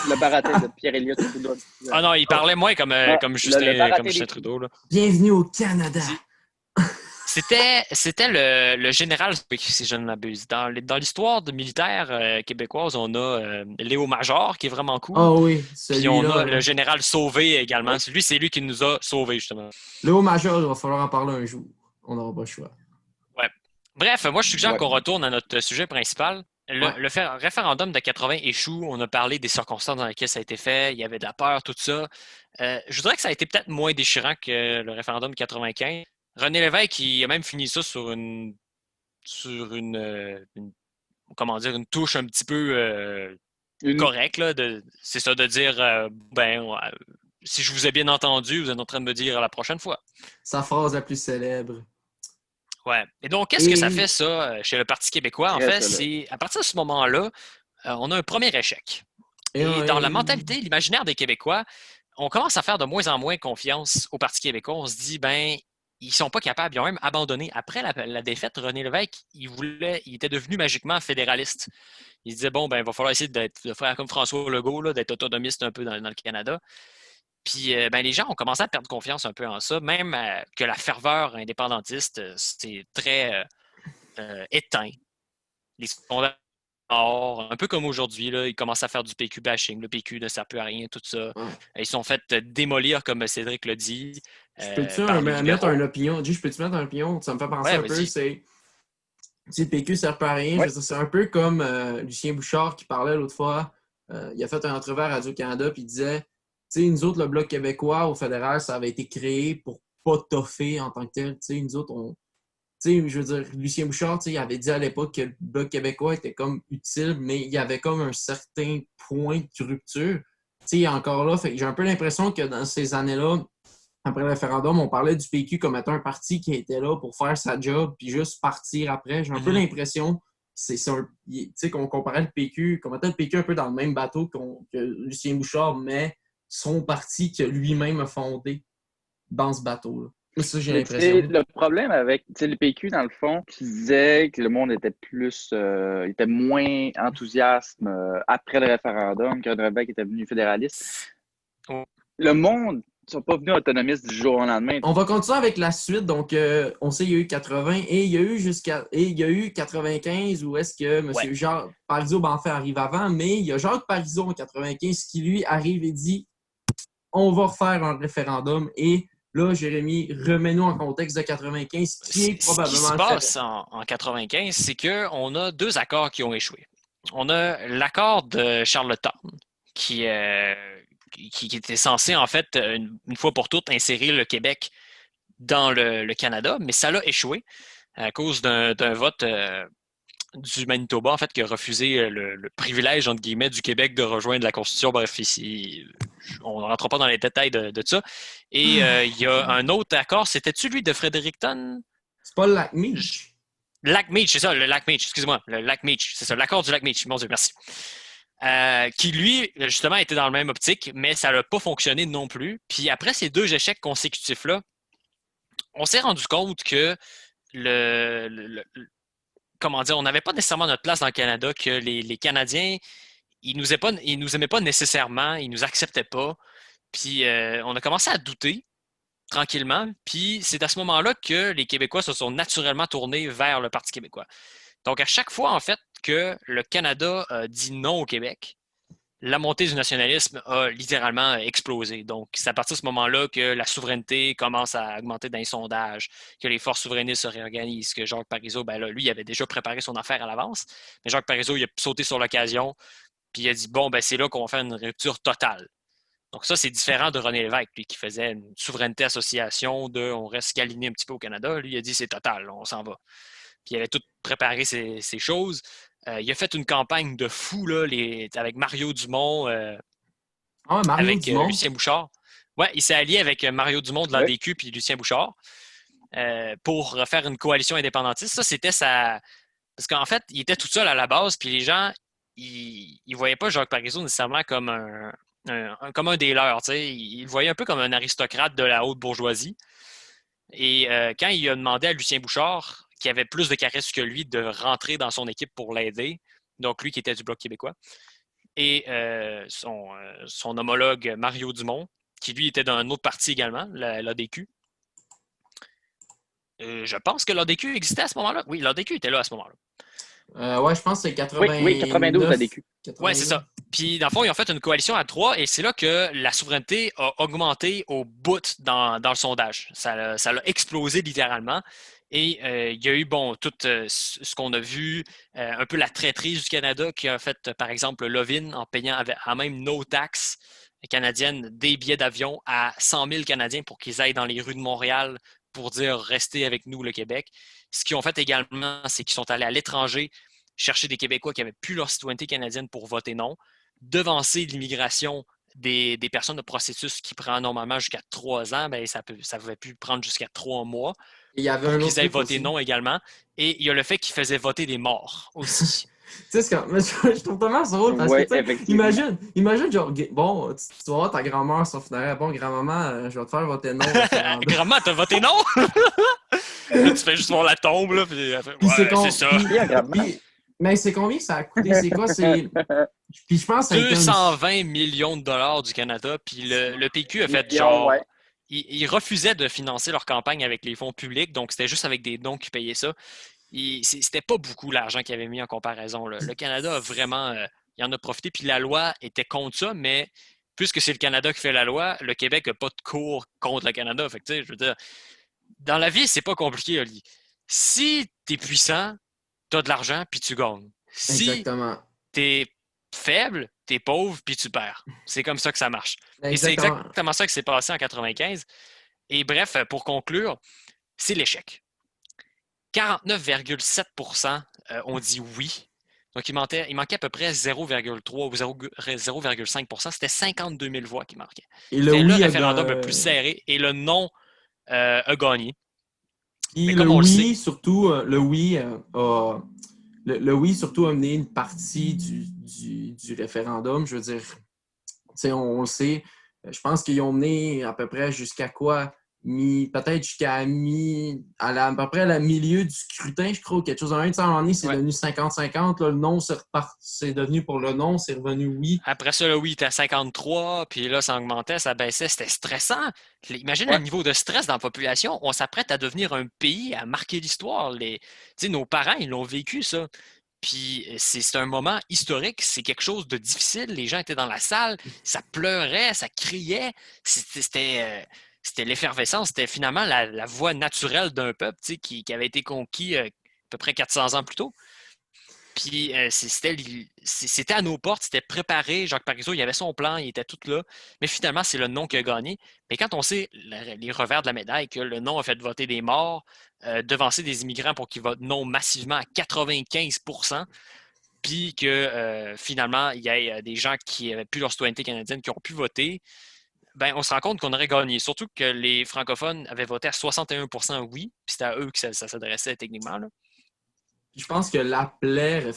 Le baratin de Pierre-Éliott Trudeau. Ah non, il parlait moins comme Justin Trudeau. Là. Bienvenue au Canada. C'était le général, si je ne m'abuse. Dans l'histoire de militaire québécoise, on a Léo Major, qui est vraiment cool. Ah oui, puis on a le général Sauvé également. Oui. C'est lui qui nous a sauvés, justement. Léo Major, il va falloir en parler un jour. On n'aura pas le choix. Ouais. Bref, moi, je suggère qu'on retourne à notre sujet principal. Le référendum de 80 échoue. On a parlé des circonstances dans lesquelles ça a été fait. Il y avait de la peur, tout ça. Je voudrais que ça a été peut-être moins déchirant que le référendum de 95. René Lévesque, il a même fini ça sur une touche un petit peu correcte. Là, c'est ça, de dire, si je vous ai bien entendu, vous êtes en train de me dire à la prochaine fois. Sa phrase la plus célèbre. Ouais. Et donc, qu'est-ce que ça fait, ça, chez le Parti québécois? En fait, c'est à partir de ce moment-là, on a un premier échec. Et dans la mentalité, l'imaginaire des Québécois, on commence à faire de moins en moins confiance au Parti québécois. On se dit, ils sont pas capables. Ils ont même abandonné. Après la défaite, René Lévesque, il était devenu magiquement fédéraliste. Il disait, il va falloir essayer de faire comme François Legault, là, d'être autonomiste un peu dans le Canada. Puis les gens ont commencé à perdre confiance un peu en ça, même que la ferveur indépendantiste, c'était très éteint. Les sondage, un peu comme aujourd'hui, là, ils commencent à faire du PQ bashing. Le PQ ne sert plus à rien, tout ça. Ils sont fait démolir, comme Cédric l'a dit. Peux-tu mettre une opinion? Je peux-tu mettre une opinion? Ça me fait penser un peu, c'est... le PQ ne sert pas à rien. Ouais. C'est un peu comme Lucien Bouchard qui parlait l'autre fois. Il a fait un entrevue à Radio-Canada puis il disait, nous autres, le Bloc québécois au fédéral, ça avait été créé pour pas toffer en tant que tel. Nous autres, je veux dire, Lucien Bouchard, il avait dit à l'époque que le Bloc québécois était comme utile, mais il y avait comme un certain point de rupture. Encore là, j'ai un peu l'impression que dans ces années-là, après le référendum, on parlait du PQ comme étant un parti qui était là pour faire sa job puis juste partir après. J'ai un peu l'impression qu'on comparait le PQ, qu'on mettait le PQ un peu dans le même bateau que Lucien Bouchard, mais son parti que lui-même a fondé dans ce bateau-là. Ça, j'ai l'impression. Le problème avec le PQ, dans le fond, qui disait que le monde était était moins enthousiaste après le référendum, qu'un Québec était devenu fédéraliste. Le monde ne sont pas venus autonomistes du jour au lendemain. On va continuer avec la suite. Donc, on sait qu'il y a eu 80 et il y a eu 95 où est-ce que M. Jacques Parizeau, en fait, arrive avant, mais il y a Jacques Parizeau en 95 qui, lui, arrive et dit on va refaire un référendum. Et là, Jérémy, remets-nous en contexte de 95, qui est probablement... Ce qui se passe en 95, c'est qu'on a 2 accords qui ont échoué. On a l'accord de Charlottetown, qui était censé, en fait, une fois pour toutes, insérer le Québec dans le Canada, mais ça l'a échoué à cause d'un vote du Manitoba, en fait, qui a refusé le privilège, entre guillemets, du Québec de rejoindre la Constitution. Bref, ici, on ne rentre pas dans les détails de ça. Et il y a un autre accord, c'était-tu lui de Fredericton? C'est pas le lac Meech. Lac Meech, c'est ça, le lac Meech, excusez-moi, le lac Meech, c'est ça, l'accord du lac Meech, mon Dieu, merci. Qui, lui, justement, était dans le même optique, mais ça n'a pas fonctionné non plus. Puis après ces 2 échecs consécutifs-là, on s'est rendu compte que comment dire, on n'avait pas nécessairement notre place dans le Canada, que les Canadiens, ils nous aimaient pas nécessairement, ils nous acceptaient pas. Puis on a commencé à douter tranquillement. Puis c'est à ce moment-là que les Québécois se sont naturellement tournés vers le Parti québécois. Donc à chaque fois, en fait, que le Canada dit non au Québec, la montée du nationalisme a littéralement explosé. Donc, c'est à partir de ce moment-là que la souveraineté commence à augmenter dans les sondages, que les forces souverainistes se réorganisent, que Jacques Parizeau, lui, il avait déjà préparé son affaire à l'avance, mais Jacques Parizeau, il a sauté sur l'occasion, puis il a dit, c'est là qu'on va faire une rupture totale. Donc ça, c'est différent de René Lévesque, lui, qui faisait une souveraineté association on reste aligné un petit peu au Canada. Lui, il a dit, c'est total, on s'en va. Puis il avait tout préparé ces choses. Il a fait une campagne de fou là, avec Mario Dumont, avec Dumont. Lucien Bouchard. Ouais, il s'est allié avec Mario Dumont de l'ADQ puis Lucien Bouchard pour faire une coalition indépendantiste. Ça, c'était parce qu'en fait, il était tout seul à la base, puis les gens, ils voyaient pas Jacques Parizeau nécessairement comme un des leurs. Ils le voyaient un peu comme un aristocrate de la haute bourgeoisie. Et quand il a demandé à Lucien Bouchard, qui avait plus de charisme que lui, de rentrer dans son équipe pour l'aider, donc lui qui était du Bloc québécois, et son homologue Mario Dumont, qui lui était d'un autre parti également, l'ADQ. Je pense que l'ADQ existait à ce moment-là. Oui, l'ADQ était là à ce moment-là. Ouais, je pense que c'est 89. Oui, 92 l'ADQ. Oui, c'est ça. Puis, dans le fond, ils ont fait une coalition à 3 et c'est là que la souveraineté a augmenté au bout dans le sondage. Ça l'a explosé littéralement. Et il y a eu, tout ce qu'on a vu, un peu la traîtrise du Canada qui a fait, par exemple, Lovin en payant à même no tax canadienne des billets d'avion à 100 000 Canadiens pour qu'ils aillent dans les rues de Montréal pour dire « Restez avec nous, le Québec ». Ce qu'ils ont fait également, c'est qu'ils sont allés à l'étranger chercher des Québécois qui n'avaient plus leur citoyenneté canadienne pour voter non, devancer l'immigration des personnes de processus qui prend normalement jusqu'à 3 ans, ça pouvait plus prendre jusqu'à 3 mois. Il y avait un autre qu'ils aient voté aussi. non également. Et il y a le fait qu'ils faisaient voter des morts aussi. Tu sais, je trouve tellement ça drôle parce que, imagine, genre, bon, tu vas voir ta grand-mère sur funéraire. Bon, grand-maman, je vais te faire voter non. Grand-maman, t'as voté non? Là, tu fais juste voir la tombe, là, puis c'est ça. Mais c'est combien que ça a coûté? C'est quoi? Puis je pense que 220 millions de dollars du Canada, puis le PQ a fait genre... Ouais. Ils refusaient de financer leur campagne avec les fonds publics, donc c'était juste avec des dons qu'ils payaient ça. C'était pas beaucoup l'argent qu'ils avaient mis en comparaison. Là. Le Canada a vraiment... il en a profité, puis la loi était contre ça, mais puisque c'est le Canada qui fait la loi, le Québec n'a pas de cours contre le Canada. Fait que, je veux dire, dans la vie, c'est pas compliqué, Oli. Si t'es puissant, t'as de l'argent, puis tu gagnes. Si t'es faible, t'es pauvre, puis tu perds. C'est comme ça que ça marche. Et c'est exactement ça qui s'est passé en 95. Et bref, pour conclure, c'est l'échec. 49,7% ont dit oui, Donc, il manquait à peu près 0,3 ou 0,5 %. C'était 52 000 voix qui manquaient. Et le C'était le oui référendum le plus serré et le non a gagné. Et Mais le comme on le sait, oui, surtout, le oui, surtout, a mené une partie du référendum. Je veux dire, on le sait. Je pense qu'ils ont mené à peu près jusqu'à quoi? Peut-être jusqu'à à peu près à la milieu du scrutin, je crois, ou quelque chose. À un moment donné, c'est Ouais. devenu 50-50. Là, le non, c'est devenu pour le non, c'est revenu oui. Après ça, le oui était à 53, puis là, ça augmentait, ça baissait, c'était stressant. Imagine le niveau de stress dans la population. On s'apprête à devenir un pays, à marquer l'histoire. Nos parents, ils l'ont vécu, ça. Puis c'est un moment historique, c'est quelque chose de difficile. Les gens étaient dans la salle, ça pleurait, ça criait. C'était l'effervescence, c'était finalement la voie naturelle d'un peuple qui avait été conquis à peu près 400 ans plus tôt. Puis c'était à nos portes, c'était préparé. Jacques Parizeau, il avait son plan, il était tout là. Mais finalement, c'est le non qui a gagné. Mais quand on sait les revers de la médaille, que le non a fait voter des morts, devancer des immigrants pour qu'ils votent non massivement à 95 %, puis que finalement, il y ait des gens qui n'avaient plus leur citoyenneté canadienne qui ont pu voter, ben, on se rend compte qu'on aurait gagné. Surtout que les francophones avaient voté à 61 % oui, puis c'était à eux que ça s'adressait techniquement, là. Je pense que la plaie,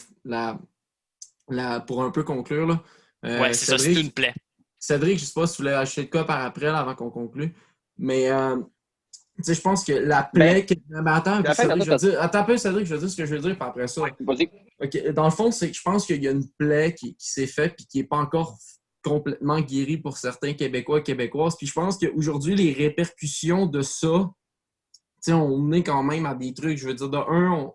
pour un peu conclure, là, Ouais, c'est ça, c'est une plaie. Cédric, je ne sais pas si tu voulais acheter de quoi par après là, avant qu'on conclue, mais je pense que la plaie... Mais attends, Cédric, attends un peu, Cédric, je veux dire ce que je veux dire, puis après ça. Vas-y. Okay. Dans le fond, c'est que je pense qu'il y a une plaie qui s'est faite et qui n'est pas encore complètement guérie pour certains Québécois et Québécoises. Puis je pense qu'aujourd'hui, les répercussions de ça, on menait quand même à des trucs. Je veux dire, de un,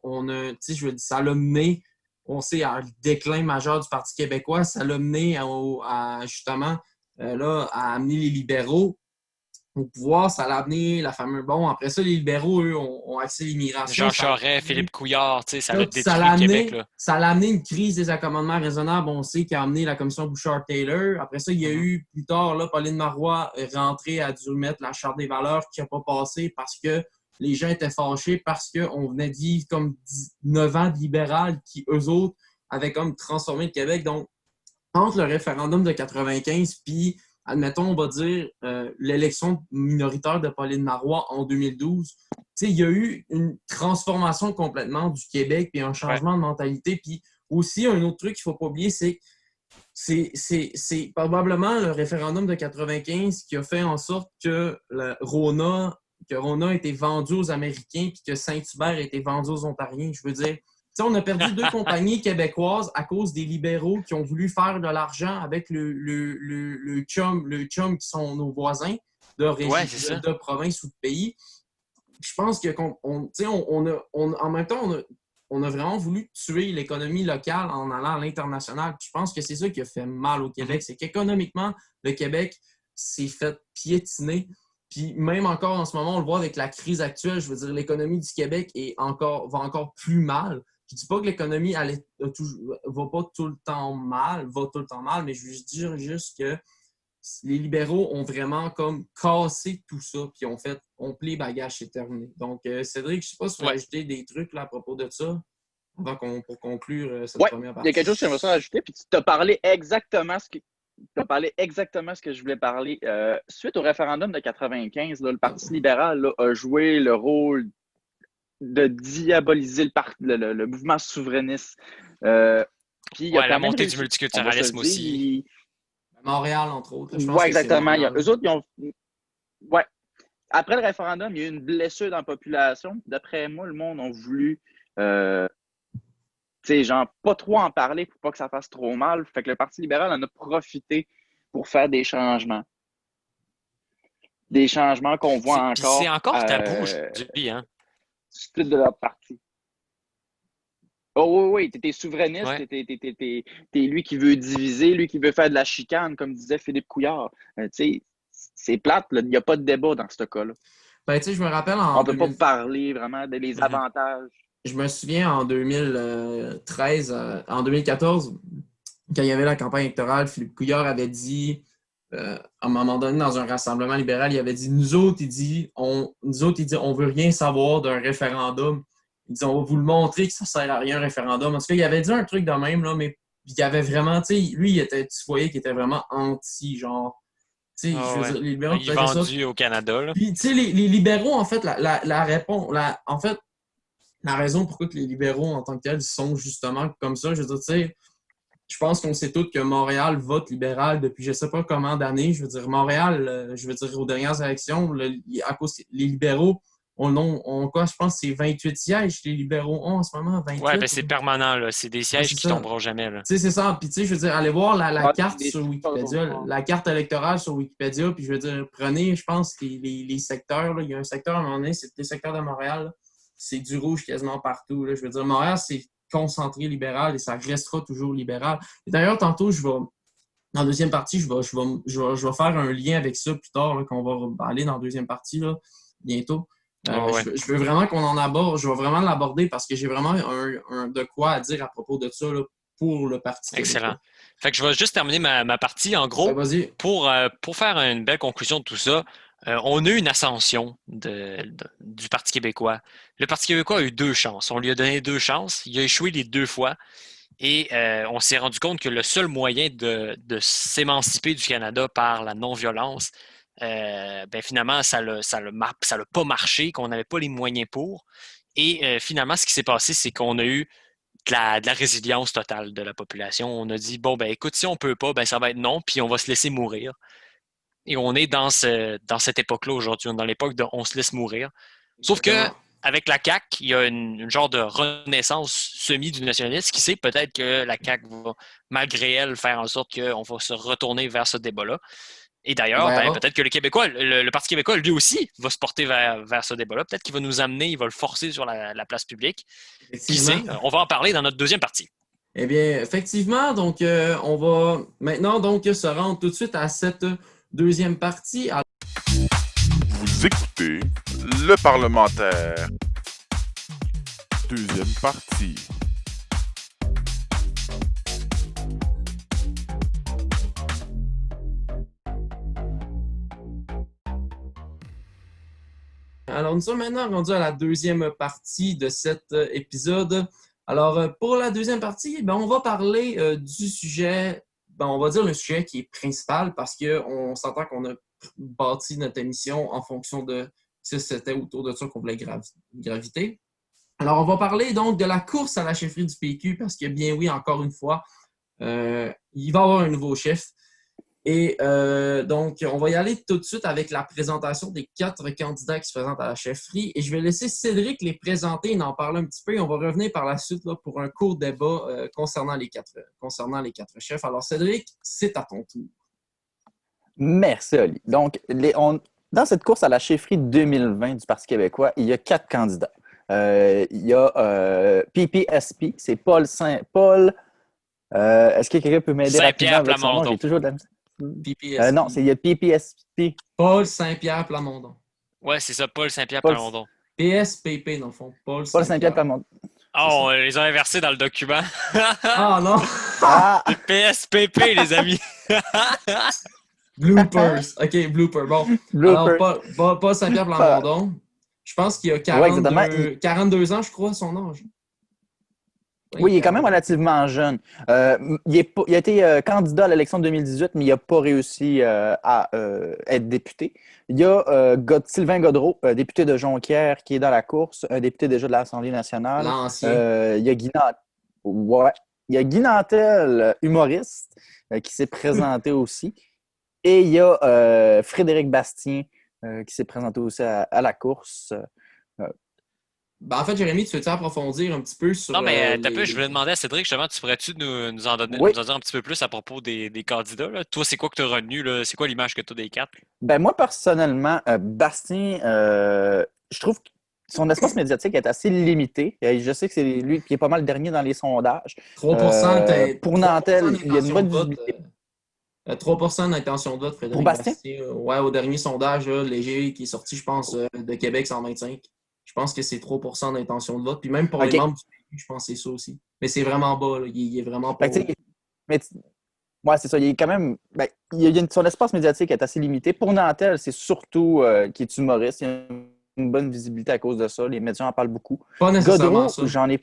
ça l'a mené, on sait, à un déclin majeur du Parti québécois. Ça l'a mené à justement, à amener les libéraux au pouvoir. Ça l'a amené la fameuse... Bon, après ça, les libéraux, eux, ont accès à l'immigration. Jean Charest, Philippe Couillard, ça l'a détruit le Québec. Là. Ça l'a amené une crise des accommodements raisonnables. On sait qu'il a amené la commission Bouchard-Taylor. Après ça, il y a eu plus tard, là, Pauline Marois rentrée, a dû mettre la Charte des valeurs qui n'a pas passé parce que les gens étaient fâchés parce qu'on venait de vivre comme 9 ans de libéral qui, eux autres, avaient comme transformé le Québec. Donc, entre le référendum de 95 puis, admettons, on va dire, l'élection minoritaire de Pauline Marois en 2012, il y a eu une transformation complètement du Québec puis un changement de mentalité. Puis aussi, un autre truc qu'il ne faut pas oublier, c'est que c'est probablement le référendum de 95 qui a fait en sorte que Rona a été vendu aux Américains puis que Saint-Hubert a été vendu aux Ontariens. Je veux dire, on a perdu 2 compagnies québécoises à cause des libéraux qui ont voulu faire de l'argent avec le chum qui sont nos voisins de région, de province ou de pays. Je pense que en même temps, on a vraiment voulu tuer l'économie locale en allant à l'international. Je pense que c'est ça qui a fait mal au Québec. C'est qu'économiquement, le Québec s'est fait piétiner. Puis même encore en ce moment, on le voit avec la crise actuelle, je veux dire, l'économie du Québec va encore plus mal. Je ne dis pas que l'économie va pas tout le temps mal, mais je veux dire juste que les libéraux ont vraiment comme cassé tout ça, puis on plie bagage, c'est terminé. Donc, Cédric, je ne sais pas si tu veux ajouter des trucs là, à propos de ça, pour conclure cette première partie. Il y a quelque chose que j'aimerais ajouter, puis tu as parlé exactement ce que je voulais parler. Suite au référendum de 95, là, le Parti libéral là, a joué le rôle de diaboliser le mouvement souverainiste. Puis la montée du multiculturalisme aussi. Montréal, entre autres. Oui, exactement. Eux autres, ils ont... Ouais. Après le référendum, il y a eu une blessure dans la population. D'après moi, le monde a voulu pas trop en parler pour pas que ça fasse trop mal. Fait que le Parti libéral en a profité pour faire des changements. Des changements qu'on voit encore. C'est encore tabou aujourd'hui, hein? C'est de leur parti. Oh oui, t'es souverainiste, t'es lui qui veut diviser, lui qui veut faire de la chicane, comme disait Philippe Couillard. C'est plate, il n'y a pas de débat dans ce cas-là. Ben, je me rappelle on ne peut pas parler vraiment des avantages. Je me souviens en 2013, en 2014, quand il y avait la campagne électorale, Philippe Couillard avait dit, à un moment donné, dans un rassemblement libéral, il avait dit, nous autres, il dit, on veut rien savoir d'un référendum. il dit on va vous le montrer que ça sert à rien, un référendum. En tout cas, il avait dit un truc de même, là, mais il y avait vraiment, tu sais, lui, tu voyais qu'il était vraiment anti, genre. Tu sais, je veux dire, les libéraux, Il est vendu au Canada. Là. Puis, tu sais, les libéraux, en fait, la réponse, en fait, la raison pourquoi que les libéraux, en tant que tels, sont justement comme ça, je veux dire, tu sais, je pense qu'on sait tous que Montréal vote libéral depuis je ne sais pas combien d'années. Je veux dire, Montréal, je veux dire, aux dernières élections, à cause les libéraux, quoi, je pense que c'est 28 sièges les libéraux ont en ce moment, 28. Ouais, ben c'est permanent, là. C'est des sièges qui tomberont jamais, là. Tu sais, c'est ça. Puis, tu sais, je veux dire, allez voir la carte sur Wikipédia, la carte électorale sur Wikipédia, puis je veux dire, prenez, je pense, les secteurs, là. Il y a un secteur à un moment donné, c'est les secteurs de Montréal, là. C'est du rouge quasiment partout, là. Je veux dire, Montréal, c'est concentré libéral et ça restera toujours libéral. Et d'ailleurs, tantôt, dans la deuxième partie, je vais faire un lien avec ça plus tard, là, qu'on va aller dans la deuxième partie, là, bientôt. Ouais. Je veux vraiment qu'on en aborde, je vais vraiment l'aborder parce que j'ai vraiment de quoi à dire à propos de ça là, pour le Parti québécois. Excellent. Fait que je vais juste terminer ma partie. En gros, pour faire une belle conclusion de tout ça, on a eu une ascension du Parti québécois. Le Parti québécois a eu 2 chances. On lui a donné 2 chances. Il a échoué les 2 fois. Et on s'est rendu compte que le seul moyen de s'émanciper du Canada par la non-violence, finalement, ça l'a pas marché, qu'on n'avait pas les moyens pour. Et finalement, ce qui s'est passé, c'est qu'on a eu de la résilience totale de la population. On a dit, bon, écoute, si on peut pas, ça va être non, puis on va se laisser mourir. Et on est dans cette époque-là aujourd'hui, dans l'époque de on se laisse mourir. Sauf que avec la CAQ, il y a une genre de renaissance semi du nationalisme. Qui sait, peut-être que la CAQ va, malgré elle, faire en sorte qu'on va se retourner vers ce débat-là. Et d'ailleurs, peut-être que le Parti québécois, lui aussi, va se porter vers ce débat-là. Peut-être qu'il va nous amener, il va le forcer sur la place publique. Qui sait? On va en parler dans notre deuxième partie. Eh bien, effectivement, donc on va maintenant se rendre tout de suite à cette deuxième partie. Vous écoutez le parlementaire. Deuxième partie. Alors, nous sommes maintenant rendus à la deuxième partie de cet épisode. Alors, pour la deuxième partie, on va parler du sujet, on va dire le sujet qui est principal parce qu'on s'entend qu'on a bâti notre émission en fonction de si c'était autour de ça qu'on voulait graviter. Alors, on va parler donc de la course à la chefferie du PQ parce que, bien oui, encore une fois, il va y avoir un nouveau chef. Et donc, on va y aller tout de suite avec la présentation des 4 candidats qui se présentent à la chefferie. Et je vais laisser Cédric les présenter et en parler un petit peu. Et on va revenir par la suite là, pour un court débat concernant les 4 chefs. Alors, Cédric, c'est à ton tour. Merci, Oli. Donc, dans cette course à la chefferie 2020 du Parti québécois, il y a 4 candidats. Il y a PPSP, c'est Paul est-ce que quelqu'un peut m'aider Saint-Pierre Plamondon. J'ai toujours de la PPSP. non, il y a PPSP. Paul Saint-Pierre Plamondon. Ouais, c'est ça, Paul Saint-Pierre Plamondon. PSPP, dans le fond. Paul Saint-Pierre Plamondon. On les a inversés dans le document. Ah non! C'est PSPP, les amis. Bloopers. OK, blooper. Bon. Blooper. Alors, Paul Saint-Pierre Plamondon. Je pense qu'il a 42 ans, je crois, son âge. Oui, il est quand même relativement jeune. Il a été candidat à l'élection de 2018, mais il n'a pas réussi à être député. Il y a Sylvain Gaudreault, député de Jonquière, qui est dans la course, un député déjà de l'Assemblée nationale. L'ancien. Il y a Guy Nantel, humoriste, qui s'est présenté aussi. Et il y a Frédéric Bastien, qui s'est présenté aussi à la course. En fait, Jérémy, tu veux-tu approfondir un petit peu sur... Non, mais je voulais demander à Cédric, justement, tu pourrais-tu nous en dire un petit peu plus à propos des candidats? Là? Toi, c'est quoi que tu as retenu? Là? C'est quoi l'image que tu as des 4? Moi, personnellement, Bastien, je trouve que son espace médiatique est assez limité. Je sais que c'est lui qui est pas mal dernier dans les sondages. 3%, pour Nantel, il y a une bonne visibilité. 3% d'intention de vote, Frédéric pour Bastien? Ouais, au dernier sondage là, léger qui est sorti, je pense, de Québec 125. Je pense que c'est 3% d'intention de vote. Puis même pour les membres du PQ, je pense que c'est ça aussi. Mais c'est vraiment bas. Là. Il est vraiment pas... Ouais, c'est ça. Il est quand même... son espace médiatique est assez limité. Pour Nantel, c'est surtout qu'il est humoriste. Il a une une bonne visibilité à cause de ça. Les médias en parlent beaucoup. Pas nécessairement Godreau, ça. j'en ai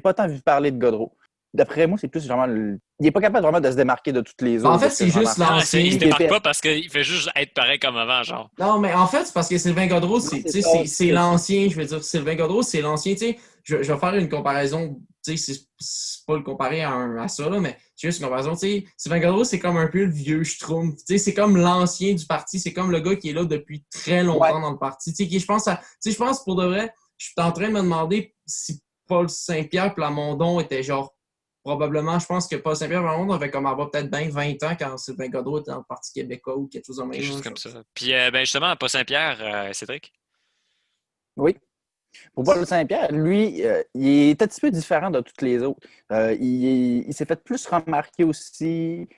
pas tant vu parler de Godreau. D'après moi, c'est plus vraiment... Il n'est pas capable vraiment de se démarquer de toutes les autres. En fait, c'est juste Non, l'ancien. il se démarque pas parce qu'il fait juste être pareil comme avant, genre. Non, mais en fait, c'est parce que Sylvain Godreau, Non, c'est ça. c'est l'ancien. Je veux dire, Sylvain Godreau, c'est l'ancien. Tu sais, je vais faire une comparaison. Tu sais, c'est pas le comparer à ça, là, mais c'est juste une comparaison. Tu sais, Sylvain Godreau, c'est comme un peu le vieux Schtroumpf. Tu sais, c'est comme l'ancien du parti. C'est comme le gars qui est là depuis très longtemps dans le parti. Tu sais, je pense pour de vrai, je suis en train de me demander si Paul Saint-Pierre Plamondon était genre probablement, je pense que Paul Saint-Pierre Plamondon avait comme avoir peut-être 20 ans quand Sylvain Godreau était dans le Parti québécois ou quelque chose de même. Quelque chose comme ça. Puis, justement, Paul Saint-Pierre, Cédric. Oui. Pour Paul Saint-Pierre, lui, il est un petit peu différent de toutes les autres. Il s'est fait plus remarquer aussi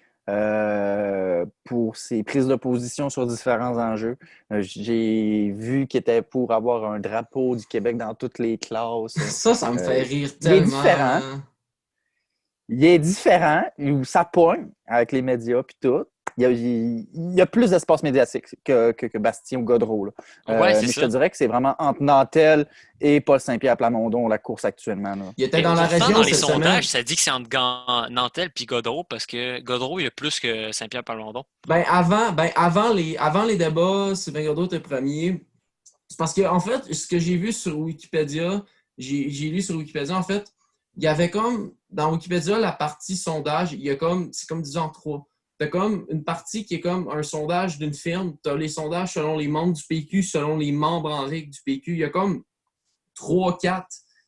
pour ses prises de position sur différents enjeux. J'ai vu qu'il était pour avoir un drapeau du Québec dans toutes les classes. Ça me fait rire il est tellement. différent. Il est différent, ça pogne avec les médias puis tout. Il y a plus d'espace médiatique que Bastien ou Godreau. Là. Ouais, c'est mais ça. je te dirais que c'est vraiment entre Nantel et Paul Saint-Pierre Plamondon la course actuellement. Là. Il était dans la Pourtant, région dans les cette semaine. sondages, ça dit que c'est entre Nantel et Godreau parce que Godreau, il a plus que Saint-Pierre Plamondon. Avant les débats, Sylvain Godreau était premier. C'est parce que, en fait, ce que j'ai vu sur Wikipédia, j'ai lu sur Wikipédia, en fait, il y avait comme, dans Wikipédia, la partie sondage, c'est comme disons en trois. T'as comme une partie qui est comme un sondage d'une firme. T'as les sondages selon les membres du PQ, selon les membres en règle du PQ. Il y a comme 3-4.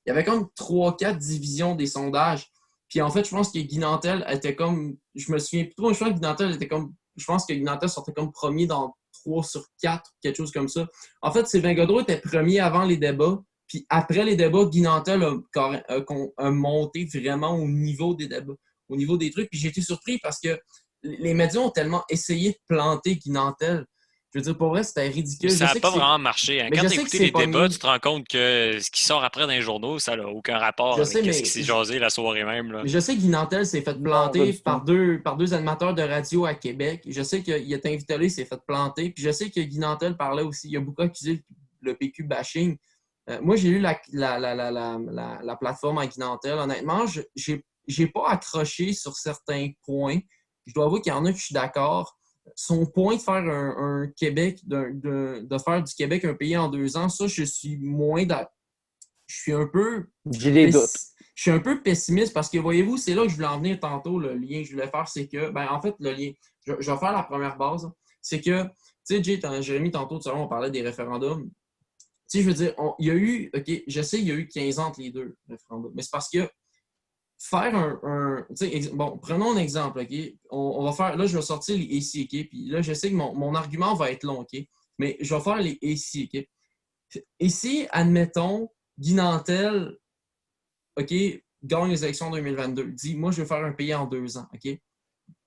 Il y avait comme 3-4 divisions des sondages. Puis en fait, je pense que Guy Nantel était comme. Je me souviens plus trop, je pense que Guy Nantel était comme. Je pense que Guy Nantel sortait comme premier dans 3 sur 4, quelque chose comme ça. En fait, Sylvain Godreau était premier avant les débats. Puis après les débats, Guy Nantel a monté vraiment au niveau des débats, au niveau des trucs. Puis j'ai été surpris parce que les médias ont tellement essayé de planter Guy Nantel. Je veux dire, pour vrai, c'était ridicule. Ça n'a pas vraiment marché. Hein. Mais Quand je tu sais écoutes que c'est les pas débats, mis. tu te rends compte que ce qui sort après dans les journaux, ça n'a aucun rapport Je avec sais, mais ce qui s'est jasé la soirée même. Là. Mais je sais que Guy Nantel s'est fait Non, planter pas du par deux animateurs de radio à Québec. Je sais qu'il est invité là, il s'est fait planter. Puis je sais que Guy Nantel parlait aussi. Il a beaucoup accusé le PQ bashing. Moi, j'ai lu la plateforme à Guy Nantel. Honnêtement, j'ai pas accroché sur certains points. Je dois avouer qu'il y en a que je suis d'accord. Son point de faire un Québec, de faire du Québec un pays en 2 ans, ça, je suis moins d'accord. Je suis un peu. J'ai des doutes. Je suis un peu pessimiste parce que, voyez-vous, c'est là que je voulais en venir tantôt. Le lien que je voulais faire, c'est que, en fait, le lien, je vais faire la première base. C'est que, tu sais, Jérémy, tantôt, tout à l'heure, on parlait des référendums. Tu sais, je veux dire, il y a eu, OK, je sais, il y a eu 15 ans entre les deux référendums, mais c'est parce que faire tu sais, bon, prenons un exemple, OK? On va faire, là, je vais sortir les AC, OK? Puis là, je sais que mon argument va être long, OK? Mais je vais faire les AC, OK? Et si, admettons, Guy Nantel, OK, gagne les élections 2022, dit, moi, je vais faire un pays en 2 ans, OK?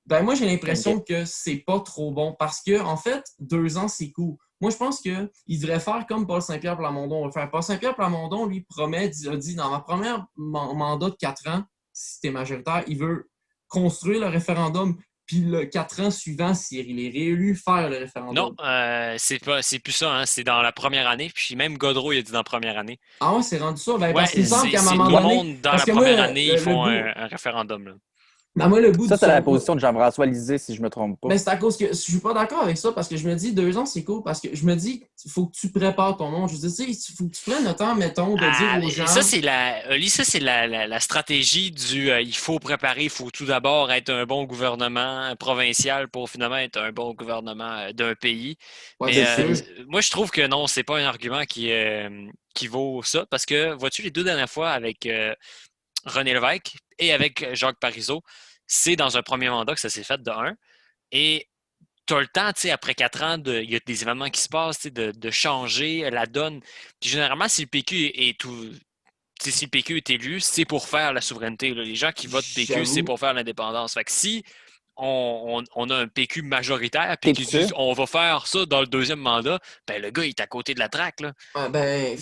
Ben, moi, j'ai l'impression que c'est pas trop bon parce que, en fait, 2 ans, c'est cool. Moi, je pense qu'il devrait faire comme Paul Saint-Pierre Plamondon va faire. Paul Saint-Pierre Plamondon, lui, a dit, dans ma première mandat de 4 ans, si t'es majoritaire, il veut construire le référendum, puis le 4 ans suivant, s'il est réélu, faire le référendum. Non, c'est plus ça. Hein. C'est dans la première année. Puis même Godreau, il a dit dans la première année. Ah ouais, c'est rendu ça. Ben, Ouais, parce qu'il me semble qu'à un c'est moment le donné... monde dans parce la que moi, première année, ils font bout- un référendum. Là. Ben, moi, le bout Ça, du c'est la son- position de Jean-François Lisée, si je ne me trompe pas. Mais c'est à cause que je suis pas d'accord avec ça parce que je me dis 2 ans, c'est cool parce que je me dis, il faut que tu prépares ton monde. Je veux dire, il faut que tu prennes le temps, mettons, de dire aux gens. Ça, c'est la stratégie du il faut préparer, il faut tout d'abord être un bon gouvernement provincial pour finalement être un bon gouvernement d'un pays. Ouais, Mais c'est sûr. moi, je trouve que non, c'est pas un argument qui vaut ça parce que, vois-tu, les 2 dernières fois avec René Lévesque et avec Jacques Parizeau, c'est dans un premier mandat que ça s'est fait de 1. Et tu as le temps, tu sais, après 4 ans, il y a des événements qui se passent, tu sais, de changer la donne. Puis généralement, si le PQ est tout. Si le PQ est élu, c'est pour faire la souveraineté. Là. Les gens qui votent PQ, J'avoue. c'est pour faire l'indépendance. Fait que si on a un PQ majoritaire, puis qu'ils disent on va faire ça dans le deuxième mandat, ben le gars, il est à côté de la traque, là.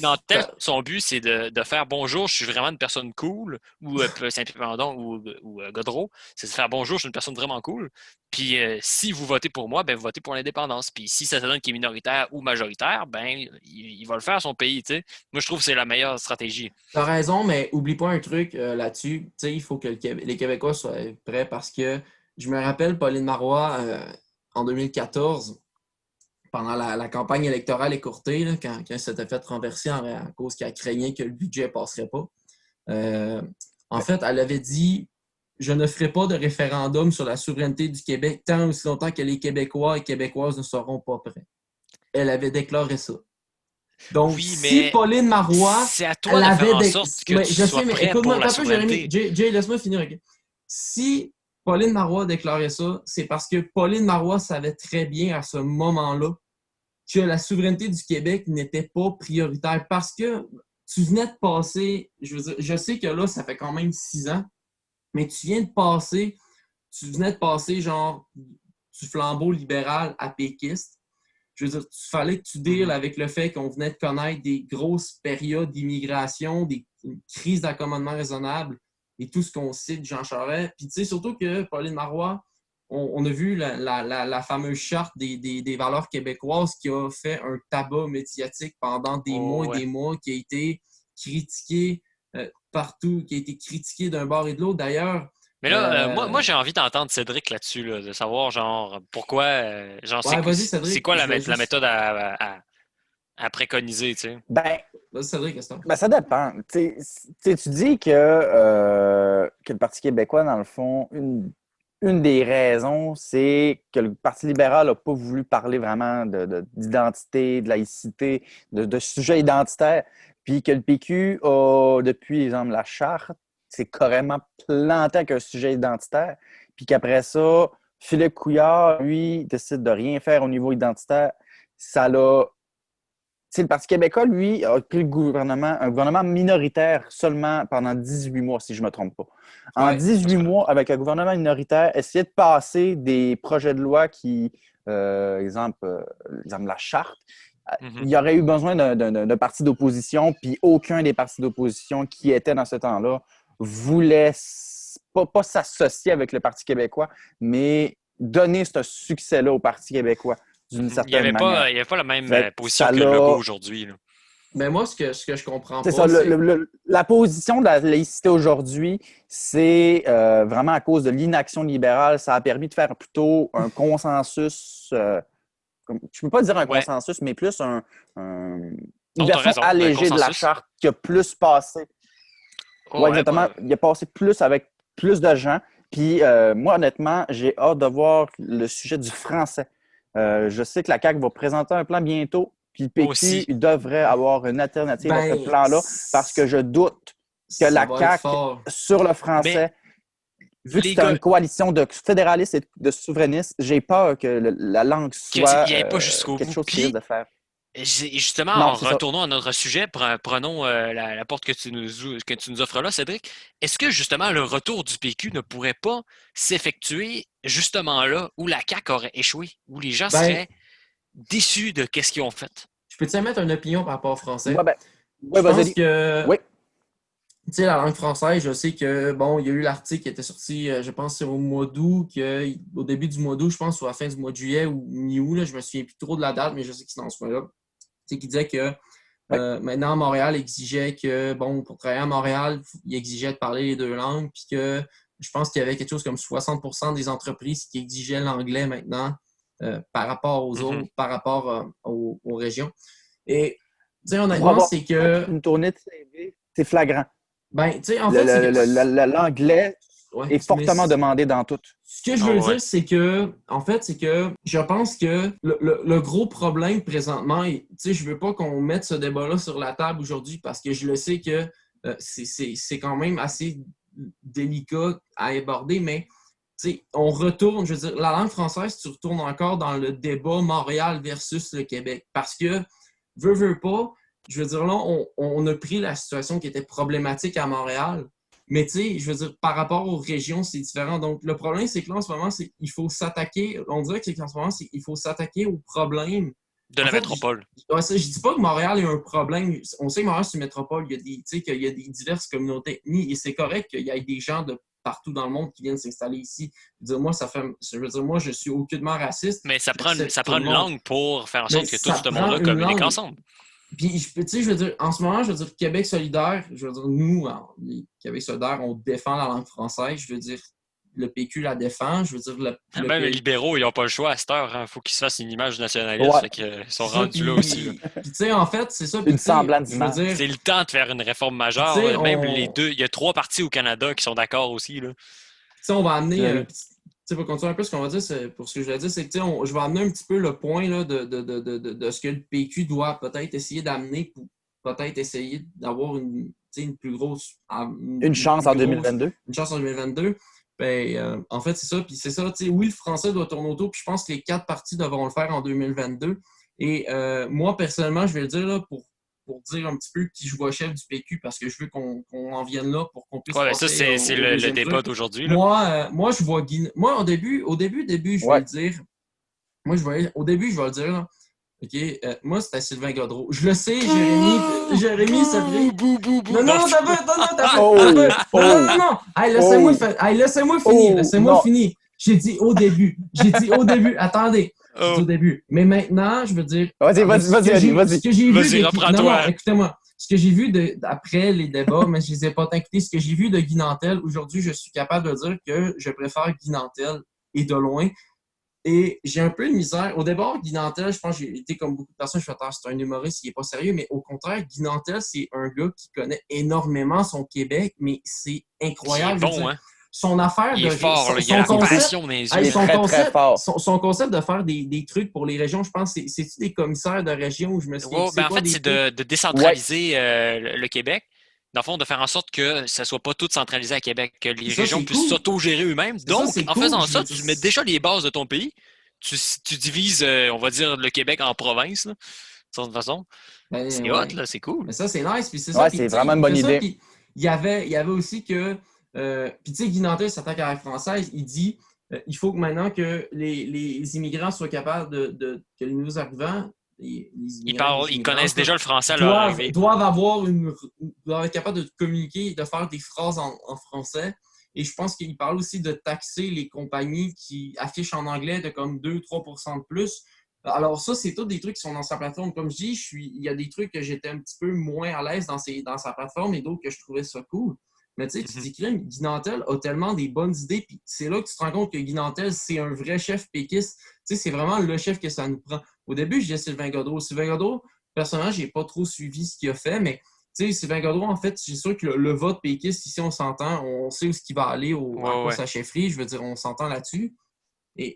Nantel, son but, c'est de faire bonjour, je suis vraiment une personne cool, ou Saint-Pierre-Plamondon ou Godreau, c'est de faire bonjour, je suis une personne vraiment cool. Puis si vous votez pour moi, ben vous votez pour l'indépendance. Puis si ça se donne qu'il est minoritaire ou majoritaire, ben il va le faire à son pays, tu sais. Moi, je trouve que c'est la meilleure stratégie. T'as raison, mais oublie pas un truc là-dessus. Tu sais, il faut que les Québécois soient prêts parce que je me rappelle Pauline Marois en 2014, pendant la campagne électorale écourtée, là, quand elle s'était fait renverser à cause qu'elle craignait que le budget ne passerait pas. En fait, elle avait dit « Je ne ferai pas de référendum sur la souveraineté du Québec tant aussi longtemps que les Québécois et Québécoises ne seront pas prêts. » Elle avait déclaré ça. Donc, oui, si Pauline Marois... C'est à toi de faire en sorte que tu sois prêt pour la souveraineté. Jay, laisse-moi finir. Okay? Si Pauline Marois déclarait ça, c'est parce que Pauline Marois savait très bien à ce moment-là que la souveraineté du Québec n'était pas prioritaire parce que tu venais de passer, je sais que là, ça fait quand même 6 ans, mais tu venais de passer genre du flambeau libéral à péquiste. Je veux dire, il fallait que tu deals avec le fait qu'on venait de connaître des grosses périodes d'immigration, une crise d'accommodement raisonnable et tout ce qu'on sait de Jean Charest. Puis tu sais, surtout que Pauline Marois, on a vu la fameuse charte des valeurs québécoises qui a fait un tabac médiatique pendant des mois et des mois, qui a été critiqué partout, qui a été critiqué d'un bord et de l'autre. D'ailleurs, mais là, moi j'ai envie d'entendre Cédric là-dessus, là, de savoir, genre, pourquoi, c'est quoi la méthode à préconiser, tu sais? Vas-y, Cédric, qu'est-ce que Ben, ça dépend. Tu dis que le Parti québécois, dans le fond, une des raisons, c'est que le Parti libéral n'a pas voulu parler vraiment d'identité, de laïcité, de sujets identitaires, puis que le PQ a, depuis, exemple, la charte, c'est carrément planté avec un sujet identitaire, puis qu'après ça, Philippe Couillard, lui, décide de rien faire au niveau identitaire. Ça l'a... le Parti québécois, lui, a pris un gouvernement minoritaire seulement pendant 18 mois, si je ne me trompe pas. En 18 mois, avec un gouvernement minoritaire, essayer de passer des projets de loi qui, exemple la charte, il y aurait eu besoin d'un parti d'opposition, puis aucun des partis d'opposition qui étaient dans ce temps-là voulait pas s'associer avec le Parti québécois, mais donner ce succès-là au Parti québécois d'une certaine manière. Il n'y avait pas la même position que Legault aujourd'hui. Là. Mais moi, ce que je comprends c'est pas, ça, la position de la laïcité aujourd'hui, c'est vraiment à cause de l'inaction libérale. Ça a permis de faire plutôt un consensus, je ne peux pas dire un consensus, mais plus une version allégée de la charte qui a plus passé. Oui, exactement. Il a passé plus avec plus de gens. Puis moi, honnêtement, j'ai hâte de voir le sujet du français. Je sais que la CAQ va présenter un plan bientôt, puis le PQ il devrait avoir une alternative à ce plan-là, parce que je doute que la CAQ, sur le français, vu que c'est une coalition de fédéralistes et de souverainistes, j'ai peur que la langue soit quelque chose qui risque de faire. Justement, en retournant à notre sujet, prenons la porte que tu nous offres là, Cédric. Est-ce que justement le retour du PQ ne pourrait pas s'effectuer justement là où la CAQ aurait échoué, où les gens seraient déçus de ce qu'ils ont fait? Je peux te mettre une opinion par rapport au français? Je pense que tu sais, la langue française, je sais que il y a eu l'article qui était sorti, je pense c'est au mois d'août, au début du mois d'août, je pense, ou à la fin du mois de juillet ou mi-août, là, je me souviens plus trop de la date, mais je sais que c'est dans ce mois-là. Qui disait que maintenant, Montréal exigeait que, pour travailler à Montréal, il exigeait de parler les 2 langues, puis que je pense qu'il y avait quelque chose comme 60% des entreprises qui exigeaient l'anglais maintenant par rapport aux autres, par rapport aux régions. Et, tu sais, honnêtement, c'est que... Une tournée de CV, c'est flagrant. Tu sais, en fait, l'anglais est fortement demandé dans tout. Ce que je veux dire, c'est que, je pense que le gros problème présentement, tu sais, je veux pas qu'on mette ce débat-là sur la table aujourd'hui parce que je le sais que c'est quand même assez délicat à aborder, mais tu sais, on retourne, je veux dire, la langue française, tu retournes encore dans le débat Montréal versus le Québec parce que, veux pas, je veux dire, là, on a pris la situation qui était problématique à Montréal, Mais tu sais, je veux dire, par rapport aux régions, c'est différent. Donc, le problème, c'est que là, en ce moment, c'est qu'il faut s'attaquer. On dirait qu'en ce moment, c'est qu'il faut s'attaquer aux problèmes. De En la fait, métropole. je dis pas que Montréal est un problème. On sait que Montréal, c'est une métropole. Il y a tu sais, qu'il y a des diverses communautés ethniques et c'est correct qu'il y ait des gens de partout dans le monde qui viennent s'installer ici. Je veux dire, moi, je suis aucunement raciste. Mais ça prend J'accepte tout une le monde. langue pour faire en Mais sorte que tout ça ce prend monde-là une communique langue. ensemble. Puis, tu sais, je veux dire, en ce moment, je veux dire, Québec solidaire, je veux dire, nous, les Québec solidaire, on défend la langue française. Je veux dire, le PQ la défend. Je veux dire, le Même les PQ. libéraux, ils n'ont pas le choix à cette heure. Il faut qu'ils se fassent une image nationaliste. Ouais. Fait que, ils sont C'est ça, rendus là aussi. Là. Puis, tu sais, en fait, c'est ça. Puis, Une tu sais, semblance je veux d'image. dire, C'est le temps de faire une réforme majeure. Tu sais, Même on- les deux. Il y a 3 partis au Canada qui sont d'accord aussi. Là. tu sais, on va amener. Je- Tu sais, pour continuer un peu ce qu'on va dire, pour ce que je voulais dire, c'est que, tu sais, je vais amener un petit peu le point là, de ce que le PQ doit peut-être essayer d'amener pour peut-être essayer d'avoir une plus grosse. Une chance en 2022. Une chance en 2022. Ben, en fait, c'est ça. Puis c'est ça, tu sais, oui, le français doit tourner autour, puis je pense que les 4 partis devront le faire en 2022. Et moi, personnellement, je vais le dire là, pour dire un petit peu qui je vois chef du PQ, parce que je veux qu'on en vienne là pour qu'on puisse Ouais, ben ça, passer c'est au le deuxième débat truc. d'aujourd'hui. Là. Moi, je vois Guy. Moi, au début, je vais Ouais. le dire. Moi, au début, je vais le dire. Là. OK? Moi, c'était Sylvain Gaudreau. Je le sais, Jérémy, ça fait. Bou, bou, bou. Non, Non, t'as peu. Oh, Non. Hey, laissez-moi finir. Oh, Laissez-moi non. finir. J'ai dit au début. Attendez. J'ai Oh. dit au début. Mais maintenant, je veux dire. Vas-y, Ali, vas-y. Ce que j'ai vu. Vas-y, reprends-toi. Non, écoutez-moi. Ce que j'ai vu après les débats, mais je ne les ai pas écoutés, ce que j'ai vu de Guy Nantel, aujourd'hui, je suis capable de dire que je préfère Guy Nantel et de loin. Et j'ai un peu de misère. Au départ, Guy Nantel, je pense que j'ai été comme beaucoup de personnes, je fais c'est un humoriste, il n'est pas sérieux, mais au contraire, Guy Nantel, c'est un gars qui connaît énormément son Québec, mais c'est incroyable. Il est je veux bon, dire. hein? Son affaire Il est de fort, là. Il son a la concept, passion dans les yeux. hey, Il est très, très fort. son concept de faire des trucs pour les régions, je pense, c'est-tu des commissaires de région où je me suis dit, Ouais, ben en quoi, fait, des c'est trucs? de décentraliser le Québec. Dans le fond, de faire en sorte que ça ne soit pas tout centralisé à Québec, que les Ça, régions c'est puissent cool. s'auto-gérer eux-mêmes. Ça, Donc, c'est en cool, faisant je ça, veux dire, tu mets déjà les bases de ton pays. Tu divises, on va dire, le Québec en provinces, là, de certaine façon. Ben, C'est ouais. hot, là, c'est cool. Mais ça, c'est nice. Puis c'est Ouais, ça. Puis, c'est tu sais, vraiment une bonne il fait ça, idée. puis il y avait aussi que. Puis, tu sais, Guy Nantel s'attaque à la française. Il dit il faut que maintenant que les immigrants soient capables que les nouveaux arrivants. Ils connaissent déjà le français à leur arrivée. doivent être capables de communiquer, de faire des phrases en français. Et je pense qu'il parle aussi de taxer les compagnies qui affichent en anglais de comme 2-3% de plus. Alors ça, c'est tous des trucs qui sont dans sa plateforme. Comme je dis, il y a des trucs que j'étais un petit peu moins à l'aise dans sa plateforme et d'autres que je trouvais ça cool. Mais tu sais, tu te dis que Guy Nantel a tellement des bonnes idées, puis c'est là que tu te rends compte que Guy Nantel, c'est un vrai chef péquiste. Tu sais, c'est vraiment le chef que ça nous prend. Au début, je disais Sylvain Gaudreau. Sylvain Gaudreau, personnellement, je n'ai pas trop suivi ce qu'il a fait, mais tu sais, Sylvain Gaudreau, en fait, c'est sûr que le vote péquiste, ici, on s'entend, on sait où ce qu'il va aller à sa chefferie, je veux dire, on s'entend là-dessus.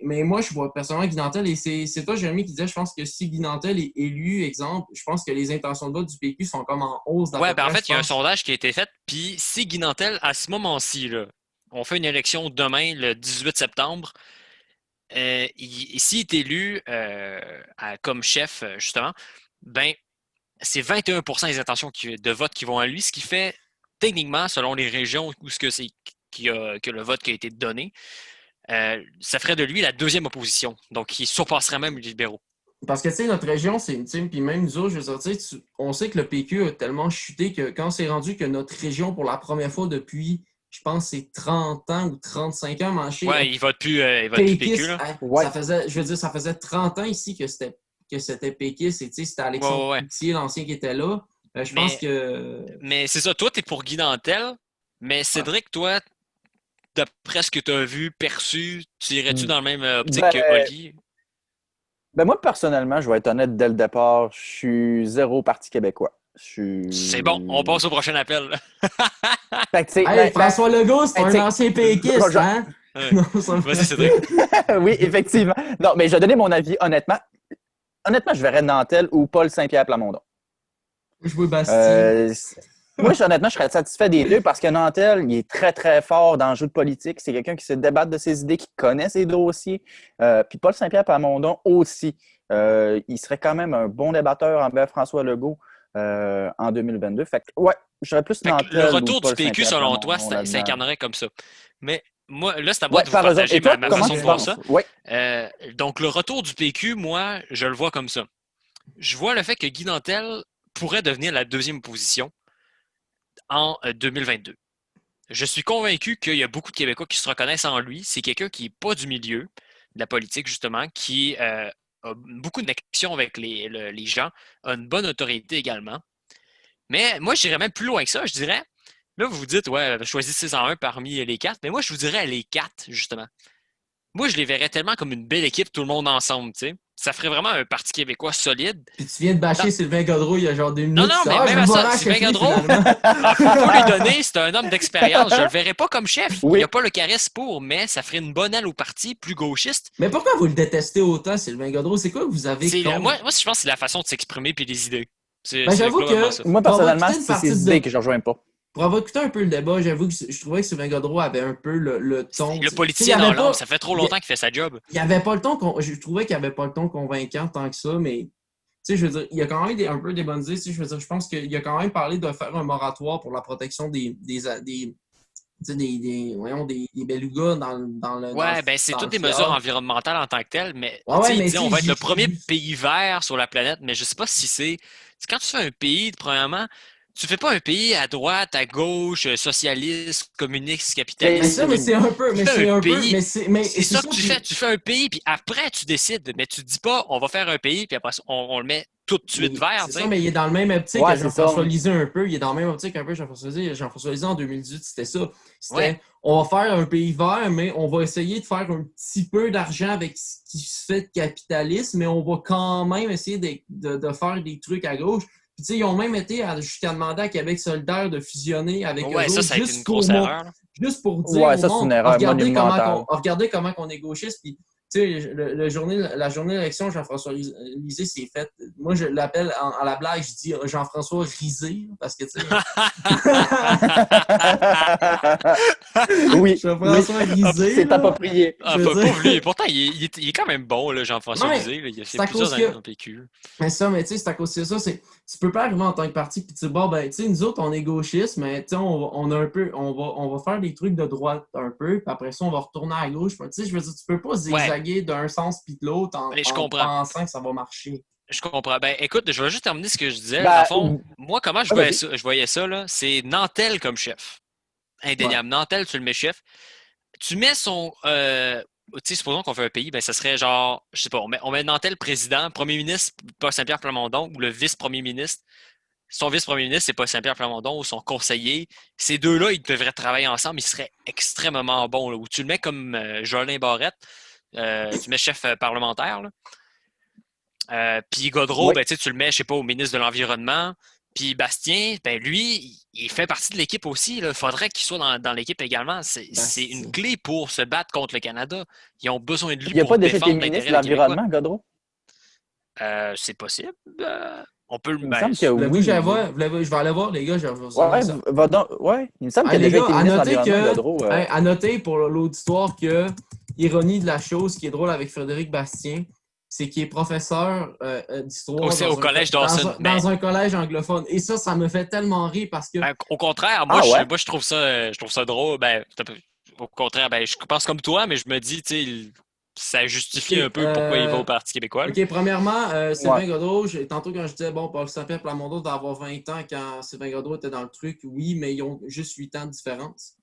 Mais moi, je vois personnellement Guy Nantel, et c'est toi, Jérémy, qui disait, je pense que si Guy Nantel est élu, exemple, je pense que les intentions de vote du PQ sont comme en hausse. Ouais, ben en fait, il y a un sondage qui a été fait, puis si Guy Nantel, à ce moment-ci, là, on fait une élection demain, le 18 septembre, s'il est élu comme chef, justement, ben c'est 21% des intentions de vote qui vont à lui, ce qui fait, techniquement, selon les régions où que le vote qui a été donné, ça ferait de lui la deuxième opposition. Donc, il surpasserait même les libéraux. Parce que, tu sais, notre région, c'est intime, puis même nous autres, je veux dire, on sait que le PQ a tellement chuté que quand c'est rendu que notre région, pour la première fois depuis, je pense, c'est 30 ans ou 35 ans, manché. Ouais, il vote plus PQ, là. Ouais. Ça faisait 30 ans ici que c'était péquiste, et tu sais, c'était Alexandre Coutier, l'ancien qui était là. Je pense que... Mais c'est ça, toi, t'es pour Guy Nantel, mais Cédric, toi, d'après ce que tu as vu, perçu, tu irais-tu dans le même optique que Oli? Ben moi, personnellement, je vais être honnête dès le départ, je suis zéro Parti québécois. C'est bon, on passe au prochain appel. Fait que, hey, François Legault, c'est un ancien péquiste, hein? Ouais. Non, Vas-y, Cédric. Oui, effectivement. Non, mais je vais donner mon avis honnêtement. Honnêtement, je verrais Nantel ou Paul Saint-Pierre Plamondon. Je veux Bastille. Moi, honnêtement, je serais satisfait des deux parce que Nantel, il est très, très fort dans le jeu de politique. C'est quelqu'un qui se débatte de ses idées, qui connaît ses dossiers. Puis Paul Saint-Pierre Plamondon aussi. Il serait quand même un bon débatteur envers François Legault. en 2022. Fait que, ouais, j'aurais plus Fait que Nantel le ou retour du Paul PQ, Saint-Pierre selon toi, Plamondon là-dedans. s'incarnerait comme ça. Mais moi, là, c'est à moi Ouais, de vous par raison. partager Et toi, ma comment façon tu de voir penses? ça. Ouais. Donc, le retour du PQ, moi, je le vois comme ça. Je vois le fait que Guy Nantel pourrait devenir la deuxième position en 2022. Je suis convaincu qu'il y a beaucoup de Québécois qui se reconnaissent en lui. C'est quelqu'un qui n'est pas du milieu de la politique, justement, qui a beaucoup de connexion avec les gens, a une bonne autorité également. Mais moi, je dirais même plus loin que ça. Je dirais, là, vous vous dites, ouais, choisissez 101 parmi les 4, mais moi, je vous dirais les 4, justement. Moi, je les verrais tellement comme une belle équipe, tout le monde ensemble, tu sais. Ça ferait vraiment un parti québécois solide. Puis tu viens de bâcher Sylvain Godreau il y a genre 2 minutes. Non, mais même à ça, Sylvain Godreau, faut pas lui donner, c'est un homme d'expérience. Je le verrais pas comme chef. Oui. Il n'a pas le charisme pour, mais ça ferait une bonne aile au parti, plus gauchiste. Mais pourquoi vous le détestez autant, Sylvain Godreau? C'est quoi que vous avez contre? Moi, je pense que c'est la façon de s'exprimer puis les idées. J'avoue globalement que ça. Moi, On va personnellement, écouter une c'est partie ces de- idées que je rejoins pas. Pour avoir écouté un peu le débat, j'avoue que je trouvais que Sylvain Godreau avait un peu le ton. Le Tu politicien sais, il y dans avait l'ombre, pas- ça fait trop longtemps qu'il fait sa job. Il avait pas le ton. Je trouvais qu'il avait pas le ton convaincant tant que ça, mais tu sais, je veux dire, il y a quand même un peu des bonnes idées. Tu sais, je veux dire, je pense qu'il a quand même parlé de faire un moratoire pour la protection des belugas dans le. Ouais, dans- ben c'est dans toutes le des mesures fjord. environnementales en tant que telles, mais Ouais, ouais, tu sais, il mais dit on tu va sais, être le premier pays vert sur la planète, mais je sais pas si c'est quand tu fais un pays, premièrement, tu fais pas un pays à droite, à gauche, socialiste, communiste, Mais capitaliste. ça, mais c'est un peu. Mais Tu fais c'est un un peu. pays. Mais C'est ça que tu puis- fais. Tu fais un pays, puis après, tu décides. Mais tu te dis pas, on va faire un pays, puis après, on le met tout de suite vert. C'est tu sais. ça, mais il est dans le même optique Ouais, que c'est Jean-François ça. Lisée un peu. Il est dans le même optique un peu Jean-François Lisée. Jean-François Lisée en 2018, c'était ça. C'était Ouais. on va faire un pays vert, mais on va essayer de faire un petit peu d'argent avec ce qui se fait de capitalisme, mais on va quand même essayer de faire des trucs à gauche. Puis, tu sais, ils ont même été jusqu'à demander à Québec solidaire de fusionner avec Ouais, eux ça autres, a été juste une grosse pour erreur. là. juste pour dire Ouais, au ça, c'est monde, une erreur monumentale. regardez comment on est gauchiste. Puis, tu sais, la journée d'élection, Jean-François Lisée s'est fait. Moi, je l'appelle à la blague, je dis Jean-François Risé, parce que, tu sais. Oui, Jean-François Risé. c'est là. approprié. Ah, Je veux pas dire- lui. Pourtant, il est quand même bon, là, Jean-François Non, mais Lisée. Là. Il a c'est fait à plusieurs cause années que- dans le PQ. Mais ça, mais tu sais, c'est à cause de ça. Tu peux pas arriver en tant que parti puis tu dis, bon, ben, tu sais, nous autres, on est gauchistes, mais tu sais, on a un peu, on va faire des trucs de droite un peu, puis après ça, on va retourner à gauche. Tu sais, je veux dire, tu peux pas zigzaguer d'un sens puis de l'autre en, Mais je en comprends. pensant que ça va marcher. Je comprends. Ben, écoute, je vais juste terminer ce que je disais. Ben, Dans le fond, moi, comment je voyais vas-y. ça, là, c'est Nantel comme chef. Indéniable. Nantel, tu le mets chef. Tu mets son. Tu sais, supposons qu'on fait un pays, ben, ça serait genre, je sais pas, on met Nantel président, premier ministre, Paul Saint-Pierre Plamondon, ou le vice-premier ministre. Son vice-premier ministre, c'est Paul Saint-Pierre Plamondon, ou son conseiller. Ces deux-là, ils devraient travailler ensemble, ils seraient extrêmement bons. Là. Ou tu le mets comme Jolin Barrette, tu mets chef parlementaire. Là. Puis Godreau, Oui. ben, tu le mets, je sais pas, au ministre de l'Environnement. Puis Bastien, ben lui, il fait partie de l'équipe aussi. Il faudrait qu'il soit dans l'équipe également. C'est une clé pour se battre contre le Canada. Ils ont besoin de lui Il n'y a pour pas déjà été défendre ministre de l'intérêt des Québécois. l'Environnement, Godreau? C'est possible. On peut le Il me semble que Voulez-vous oui. que j'aille voir? Je vais aller voir, les gars. Je vais vous Ouais, ça. va donc. Ouais, il me semble qu'il a les déjà gars, été à ministre de noter l'Environnement, que, Godreau. à noter pour l'auditoire que, ironie de la chose, qui est drôle avec Frédéric Bastien, c'est qu'il est professeur d'histoire Au collège Dawson, dans un collège anglophone. Et ça me fait tellement rire parce que... Ben, au contraire, moi, Ah ouais? moi je trouve ça drôle. Ben, au contraire, ben, je pense comme toi, mais je me dis, tu sais, ça justifie Ok, un peu pourquoi il va au Parti québécois. là. OK, premièrement, Sylvain Ouais. Godreau, tantôt quand je disais, bon, Paul Saint-Pierre Plamondon doit avoir 20 ans quand Sylvain Godreau était dans le truc, oui, mais ils ont juste 8 ans de différence.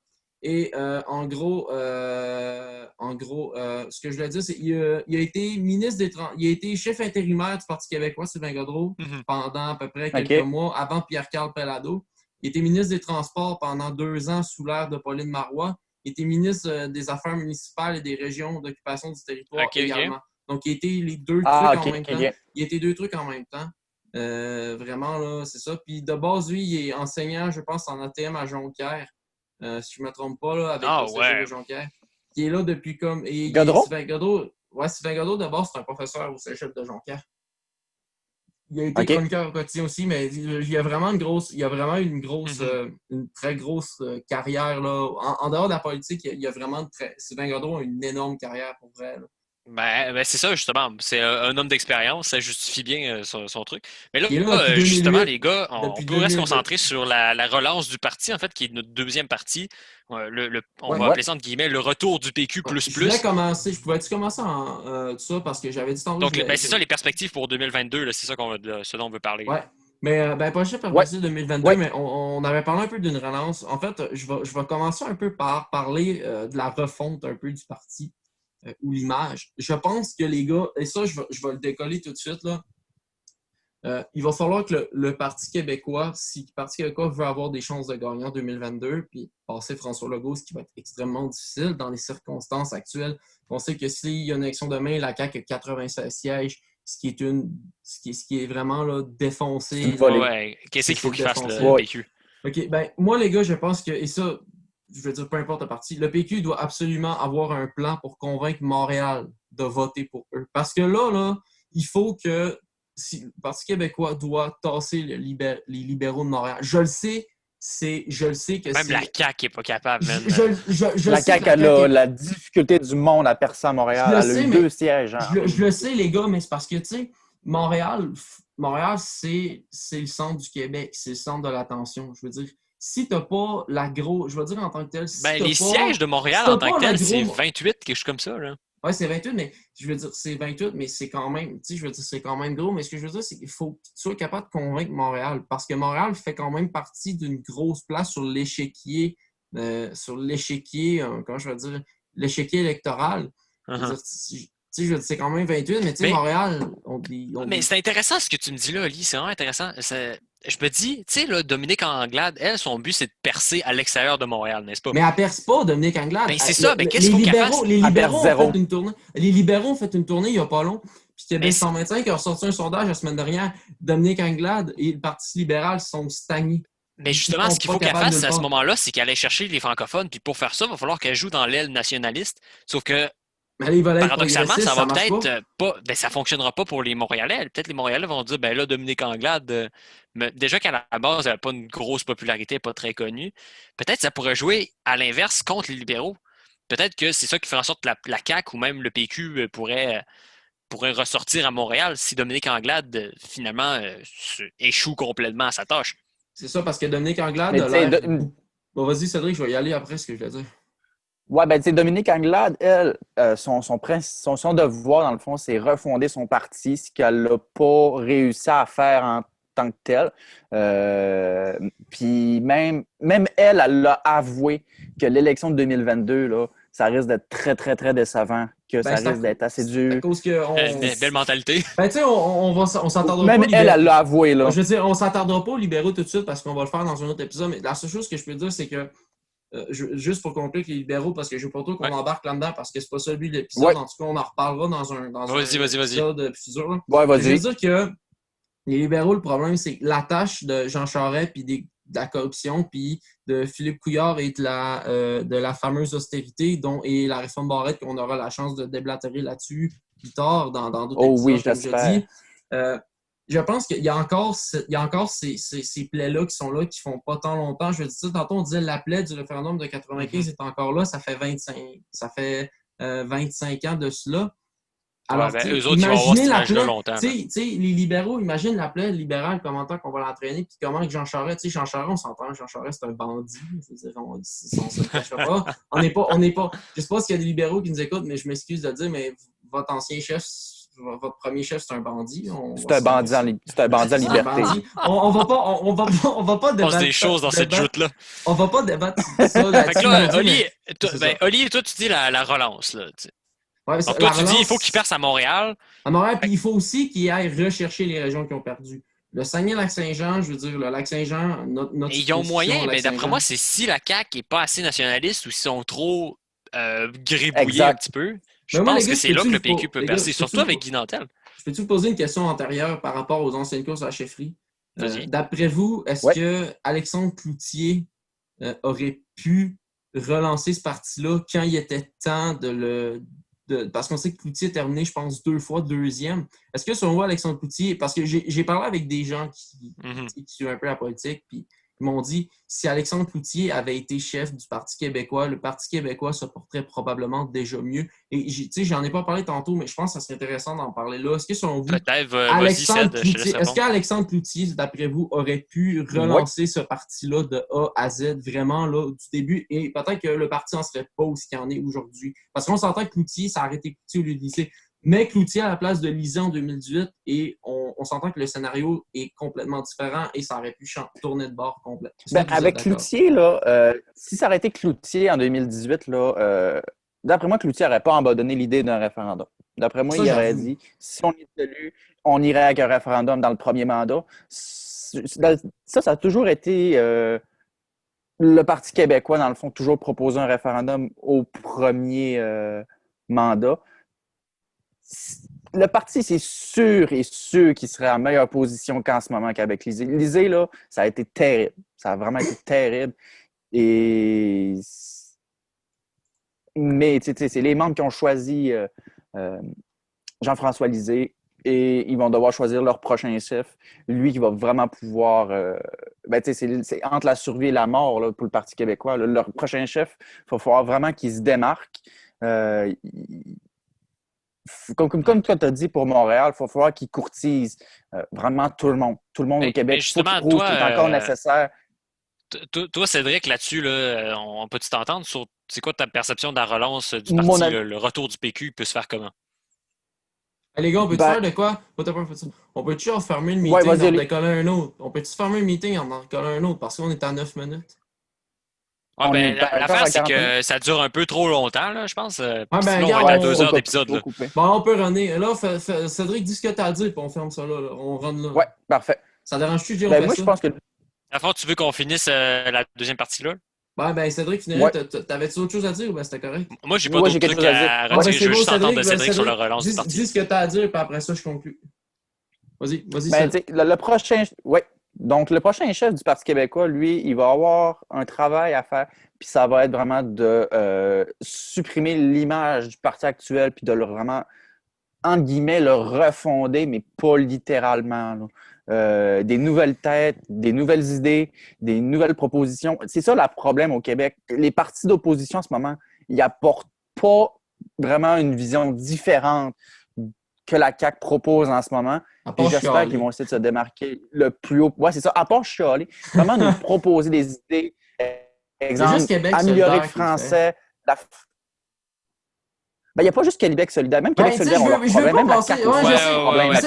Et en gros, ce que je voulais dire, c'est qu'il a été ministre il a été chef intérimaire du Parti québécois, Sylvain Godreau, Mhm. pendant à peu près OK. quelques mois, avant Pierre-Carl Pellado. Il était ministre des Transports pendant 2 ans sous l'ère de Pauline Marois. Il était ministre des Affaires municipales et des régions d'occupation du territoire OK. également. Donc, il était les deux Ah, trucs ok, en même ok, temps. ok. Il était 2 trucs en même temps. Vraiment, là, c'est ça. Puis de base, lui, il est enseignant, je pense, en ATM à Jonquière. Si je ne me trompe pas, là, avec Ah, le cégep ouais. de Jonquière. Il est là depuis comme. Godreau? Sylvain Godreau, de base, c'est un professeur au cégep de Jonquière. Il a été Ok. chroniqueur au quotidien aussi, mais il y a vraiment une grosse, Mhm. une très grosse carrière. Là. En dehors de la politique, il y a vraiment Sylvain Godreau a une énorme carrière pour vrai. Là. Ben, c'est ça, justement. C'est un homme d'expérience, ça justifie bien son truc. Mais là, Il est là depuis justement, 2008. les gars, on Depuis pourrait se 2008. concentrer sur la relance du parti, en fait, qui est notre deuxième parti. On Ouais. va appeler ça, entre guillemets, le retour du PQ++. Ouais. Je voulais commencer. Je pouvais-tu commencer en tout ça parce que j'avais dit tantôt. Donc, c'est ça les perspectives pour 2022, là, c'est ça ce dont on veut parler. Ouais. Mais pas cher par Ouais. 2022, Ouais. mais on avait parlé un peu d'une relance. En fait, je vais commencer un peu par parler de la refonte un peu du parti ou l'image. Je pense que les gars, et ça, je vais le décoller tout de suite, là. Il va falloir que le Parti québécois, si le Parti québécois veut avoir des chances de gagner en 2022, puis passer François Legault, ce qui va être extrêmement difficile dans les circonstances actuelles. On sait que s'il y a une élection demain, la CAQ a 96 sièges, ce qui est vraiment là, défoncé. Une volée. Ouais. Qu'est-ce qu'il faut qu'il fasse, le Ouais. PQ? OK, ben moi, les gars, je pense que, et ça, je veux dire, peu importe le parti, le PQ doit absolument avoir un plan pour convaincre Montréal de voter pour eux. Parce que là, il faut que si, le Parti québécois doit tasser les libéraux de Montréal. Je le sais que Même c'est... la CAQ n'est pas capable, man. La CAQ a la difficulté du monde à percer à Montréal. Je le Elle a sais, eu mais 2 sièges. Hein. Je le sais, les gars, mais c'est parce que, tu sais, Montréal, c'est le centre du Québec, c'est le centre de l'attention. Je veux dire, si t'as pas la grosse... Je veux dire, en tant que tel, si Ben, t'as les pas... sièges de Montréal, si t'as en tant pas que la tel, c'est gros- 28, quelque chose comme ça, là. Ouais, c'est 28, mais je veux dire, c'est 28, mais c'est quand même, tu sais, je veux dire, c'est quand même gros. Mais ce que je veux dire, c'est qu'il faut que tu sois capable de convaincre Montréal, parce que Montréal fait quand même partie d'une grosse place sur l'échiquier, comment je veux dire, l'échiquier électoral. Je veux Uh-huh. dire, tu sais, je veux dire, c'est quand même 28, mais tu sais, Mais- Montréal, Mais c'est intéressant ce que tu me dis là, Oli. C'est vraiment intéressant. Je me dis, tu sais, là, Dominique Anglade, elle, son but, c'est de percer à l'extérieur de Montréal, n'est-ce pas? Mais elle perce pas, Dominique Anglade. Ben, c'est ça, mais qu'est-ce qu'il faut qu'elle fasse? Les Elle libéraux perce zéro. ont fait une tournée. Les libéraux ont fait une tournée il n'y a pas long. Puis Mais Québec c'est- 125 a ressorti un sondage la semaine dernière. Dominique Anglade et le Parti libéral sont stagnés. Mais justement, Ils sont ce qu'il pas faut qu'elle capables de fasse le à ce faire. moment-là, c'est qu'elle aille chercher les francophones. Puis pour faire ça, il va falloir qu'elle joue dans l'aile nationaliste. Sauf que, Mais là, ils veulent être paradoxalement, progressistes, ça va marche peut-être pas. Ben, ça fonctionnera pas pour les Montréalais. Peut-être les Montréalais vont dire, ben là, Dominique Anglade, déjà qu'à la base, elle n'a pas une grosse popularité, pas très connue. Peut-être que ça pourrait jouer à l'inverse contre les libéraux. Peut-être que c'est ça qui fait en sorte que la CAQ ou même le PQ pourrait ressortir à Montréal si Dominique Anglade, finalement, échoue complètement à sa tâche. C'est ça, parce que Dominique Anglade Mais a tu sais, l'air... Bon, vas-y, Cédric, je vais y aller après ce que je voulais dire. Ouais, ben, tu sais, Dominique Anglade, elle, son devoir, dans le fond, c'est refonder son parti, ce qu'elle n'a pas réussi à faire en tant que tel. Puis même elle l'a avoué que l'élection de 2022, là, ça risque d'être très, très, très décevant, que Ben, ça risque d'être assez dur. À cause que... Belle mentalité. Ben, tu sais, on s'attardera Même pas... elle l'a avoué, là. Je veux dire, on s'attardera pas aux libéraux tout de suite parce qu'on va le faire dans un autre épisode. Mais la seule chose que je peux dire, c'est que juste pour conclure les libéraux, parce que je veux pas trop qu'on embarque là-dedans, parce que c'est pas ça le but de l'épisode. Ouais. En tout cas, on en reparlera dans un épisode futur. Là. Ouais, Je veux vas-y. dire que les libéraux, le problème, c'est que la tâche de Jean Charest puis de la corruption, puis de Philippe Couillard et de la fameuse austérité et la réforme Barrette, qu'on aura la chance de déblatérer là-dessus plus tard dans d'autres Oh épisodes, oui, comme j'espère. je dis. Je pense qu'il y a encore ces plaies-là qui sont là, qui font pas tant longtemps. Je veux dire, tantôt, on disait la plaie du référendum de 95 est encore là. Ça fait 25 ans de cela. Alors, Ouais, eux autres, ils vont avoir cette image-là longtemps. Tu sais, les libéraux, imagine la plaie libérale, comment tant qu'on va l'entraîner, puis comment que Jean Charest, tu sais, Jean Charest, on s'entend, Jean Charest, c'est un bandit. Je veux dire, on se le cachera pas. On n'est pas. Je sais pas s'il y a des libéraux qui nous écoutent, mais je m'excuse de le dire, mais votre ancien chef, votre premier chef, c'est un bandit. C'est un bandit en liberté. On va pas débattre. On se des choses dans cette joute-là. On va pas débattre ça Fait que là, là-dessus. Oli, toi, tu dis la relance. Là, tu sais. Ouais, Donc, toi, tu dis il faut qu'il perce à Montréal. À Montréal, puis il faut aussi qu'il aille rechercher les régions qui ont perdu. Le Saguenay-Lac-Saint-Jean, je veux dire, le Lac-Saint-Jean, notre Et ils ont moyen, au mais Lac-Saint-Jean. d'après moi, c'est si la CAQ n'est pas assez nationaliste ou s'ils sont trop gribouillés Exact. un petit peu. Je Mais moi, pense les gars, que c'est là que le peux-tu PQ peut les gars, percer, peux-tu surtout avec Guy Nantel. Je peux-tu vous poser une question antérieure par rapport aux anciennes courses à la chefferie? Vas-y. D'après vous, est-ce que Alexandre Cloutier aurait pu relancer ce parti-là quand il était temps parce qu'on sait que Cloutier a terminé, je pense, 2 fois deuxième. Est-ce que selon vous, Alexandre Cloutier, parce que j'ai parlé avec des gens qui suivent un peu la politique, puis Ils m'ont dit, si Alexandre Cloutier avait été chef du Parti québécois, le Parti québécois se porterait probablement déjà mieux. Et j'en ai pas parlé tantôt, mais je pense que ça serait intéressant d'en parler là. Est-ce que selon vous, Peut-être, vas-y, Alexandre Ced, je te laisse Cloutier, est-ce répondre. qu'Alexandre Cloutier, d'après vous, aurait pu relancer ce parti-là de A à Z, vraiment là, du début, et peut-être que le parti en serait pas aussi qu'il en est aujourd'hui? Parce qu'on s'entend que Cloutier, ça a arrêté Cloutier au lieu de Lisée. Mais Cloutier à la place de Lisée en 2018, et on s'entend que le scénario est complètement différent et ça aurait pu tourner de bord complet. Avec Cloutier, là, si ça aurait été Cloutier en 2018, là, d'après moi, Cloutier n'aurait pas abandonné l'idée d'un référendum. D'après moi, Ça, il aurait j'avoue. dit, si on est élu, on irait avec un référendum dans le premier mandat. Ça a toujours été le Parti québécois, dans le fond, toujours proposer un référendum au premier mandat. Le parti, c'est sûr et sûr qu'il serait en meilleure position qu'en ce moment qu'avec Lisée. Lisée, là, ça a été terrible. Ça a vraiment été terrible. Mais, tu sais, c'est les membres qui ont choisi Jean-François Lisée et ils vont devoir choisir leur prochain chef. Lui qui va vraiment pouvoir... tu sais, c'est entre la survie et la mort là, pour le Parti québécois. Là. Leur prochain chef, il va falloir vraiment qu'il se démarque. Comme toi, tu as dit pour Montréal, il va falloir qu'il courtise vraiment tout le monde. Tout le monde au Québec. Il faut qu'il prouve qu'il est encore nécessaire. Toi, Cédric, là-dessus, là, on peut-tu t'entendre sur c'est quoi ta perception de la relance du parti, le retour du PQ peut se faire comment? Hey, les gars, on peut-tu faire de quoi? On peut-tu fermer le meeting et en décoller un autre? On peut-tu fermer le meeting et en décoller un autre? Parce qu'on est à 9 minutes. Ouais, ben, l'affaire, c'est que ça dure un peu trop longtemps, là, je pense. Sinon, on va être à 2 heures d'épisode. Là. Bon, on peut runner. Là, Cédric, dis ce que tu as à dire, puis on ferme ça là. On run là. Ouais, parfait. Ça dérange-tu, Dieu? Moi, je pense que... À fond, tu veux qu'on finisse la deuxième partie là? Ben, Cédric, finalement, t'avais-tu autre chose à dire ou ben c'était correct? Moi, j'ai pas d'autre truc à retirer. Je veux juste entendre de Cédric sur la relance du parti. Dis ce que tu as à dire, puis après ça, je conclue. Vas-y, le prochain... Ouais. Donc, le prochain chef du Parti québécois, lui, il va avoir un travail à faire, puis ça va être vraiment de supprimer l'image du parti actuel, puis de le vraiment, entre guillemets, le refonder, mais pas littéralement. Des nouvelles têtes, des nouvelles idées, des nouvelles propositions. C'est ça le problème au Québec. Les partis d'opposition en ce moment, ils n'apportent pas vraiment une vision différente que la CAQ propose en ce moment. Et j'espère qu'ils vont essayer de se démarquer le plus haut. Ouais, c'est ça. À part chialer, vraiment nous proposer des idées. Exemple, améliorer le français. Il n'y a pas juste Québec solidaire. Même Québec solidaire, on leur problème. Même la CAQ,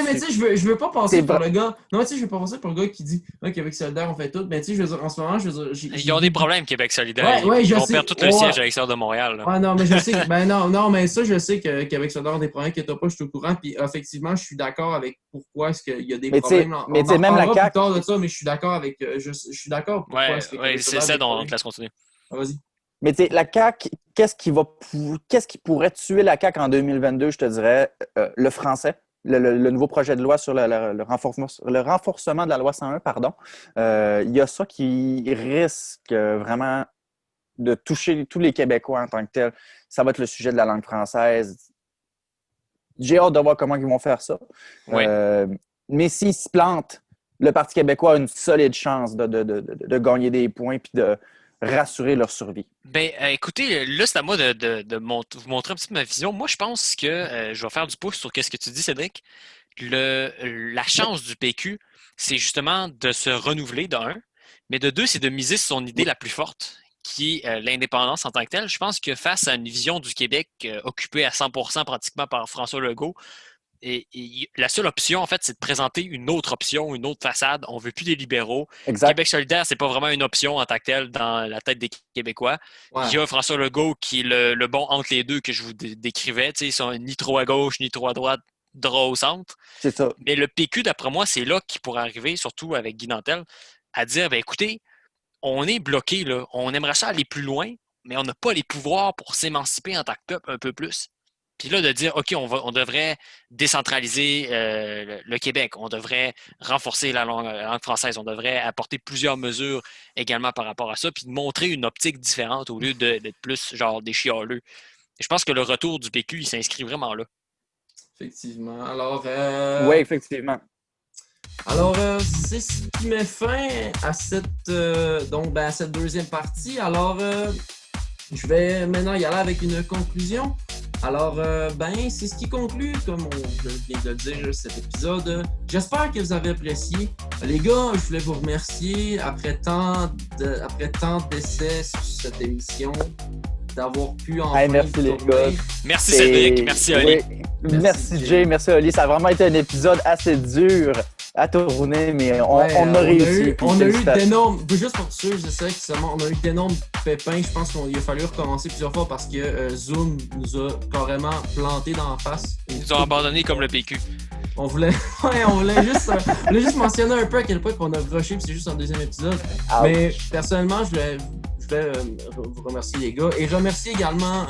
mais tu sais, je veux pas passer pour le gars. Non, tu sais, je veux pas passer pour le gars qui dit Québec solidaire, on fait tout. Mais tu sais, je veux dire, en ce moment, ils ont des problèmes, Québec solidaire. Ils vont perdre tout le siège à l'extérieur de Montréal. Ouais, non, mais je sais. non, mais ça, je sais que Québec solidaire a des problèmes que t'as pas, je suis au courant. Puis effectivement, je suis d'accord avec pourquoi est-ce qu'il y a des problèmes. Mais tu sais, même la CAQ. Plus tard de ça, mais je suis d'accord avec. Je suis d'accord. Ouais, c'est ça, on te laisse continuer. Vas-y. Mais tu sais, la CAQ, qu'est-ce qui pourrait tuer la CAQ en 2022, je te dirais? Le français, le nouveau projet de loi sur le renforcement de la loi 101, pardon. Il y a ça qui risque vraiment de toucher tous les Québécois en tant que tel. Ça va être le sujet de la langue française. J'ai hâte de voir comment ils vont faire ça. Oui. Mais s'ils se plantent, le Parti québécois a une solide chance de gagner des points puis de rassurer leur survie. Ben, écoutez, là, c'est à moi de vous montrer un petit peu ma vision. Moi, je pense que je vais faire du pouce sur ce que tu dis, Cédric. La chance du PQ, c'est justement de se renouveler, de un. Mais de deux, c'est de miser sur son idée la plus forte, qui est l'indépendance en tant que telle. Je pense que face à une vision du Québec occupée à 100% pratiquement par François Legault, et la seule option, en fait, c'est de présenter une autre option, une autre façade. On ne veut plus des libéraux. Exact. Québec solidaire, c'est pas vraiment une option en tant que telle dans la tête des Québécois. Ouais. Il y a François Legault qui est le bon entre les deux que je vous décrivais. Ils sont ni trop à gauche, ni trop à droite, droit au centre. C'est ça. Mais le PQ, d'après moi, c'est là qu'il pourrait arriver, surtout avec Guy Nantel, à dire, écoutez, on est bloqué, là. On aimerait ça aller plus loin, mais on n'a pas les pouvoirs pour s'émanciper en tant que peuple un peu plus. Puis là, de dire, OK, on devrait décentraliser le Québec, on devrait renforcer la langue française, on devrait apporter plusieurs mesures également par rapport à ça, puis de montrer une optique différente au lieu d'être plus genre des chialeux. Et je pense que le retour du PQ, il s'inscrit vraiment là. Effectivement. Alors, oui, effectivement. Alors, c'est ce qui met fin à cette deuxième partie. Alors, je vais maintenant y aller avec une conclusion. Alors, c'est ce qui conclut, comme je viens de le dire, cet épisode. J'espère que vous avez apprécié. Les gars, je voulais vous remercier après tant d'essais sur cette émission, d'avoir pu enfin merci les tourner. gars. Merci Cédric, merci Oli. Oui. Merci Jay, merci Oli. Ça a vraiment été un épisode assez dur à tourner, mais on a réussi. On a eu d'énormes, juste pour ceux, je sais que seulement, on a eu d'énormes pépins. Je pense qu'il a fallu recommencer plusieurs fois parce que Zoom nous a carrément planté dans la face. Ils nous ont abandonnés comme le PQ. On voulait juste mentionner un peu à quel point qu'on a rushé, puis c'est juste un deuxième épisode. Mais personnellement, je voulais vous remercier les gars et remercier également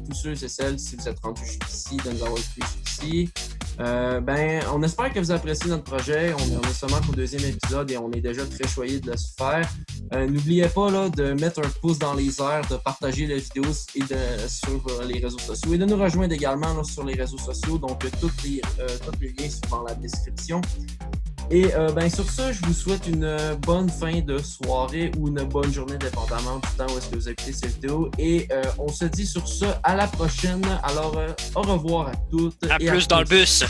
tous ceux et celles, si vous êtes rendus jusqu'ici, de nous avoir écoutés jusqu'ici. On espère que vous appréciez notre projet. On est seulement qu'au deuxième épisode et on est déjà très choyés de le faire. N'oubliez pas là, de mettre un pouce dans les airs, de partager la vidéo sur les réseaux sociaux et de nous rejoindre également là, sur les réseaux sociaux. Donc, tous les liens sont dans la description. Et sur ça, je vous souhaite une bonne fin de soirée ou une bonne journée, dépendamment du temps où est-ce que vous écoutez cette vidéo. Et on se dit sur ça à la prochaine. Alors, au revoir à toutes. À plus dans le bus.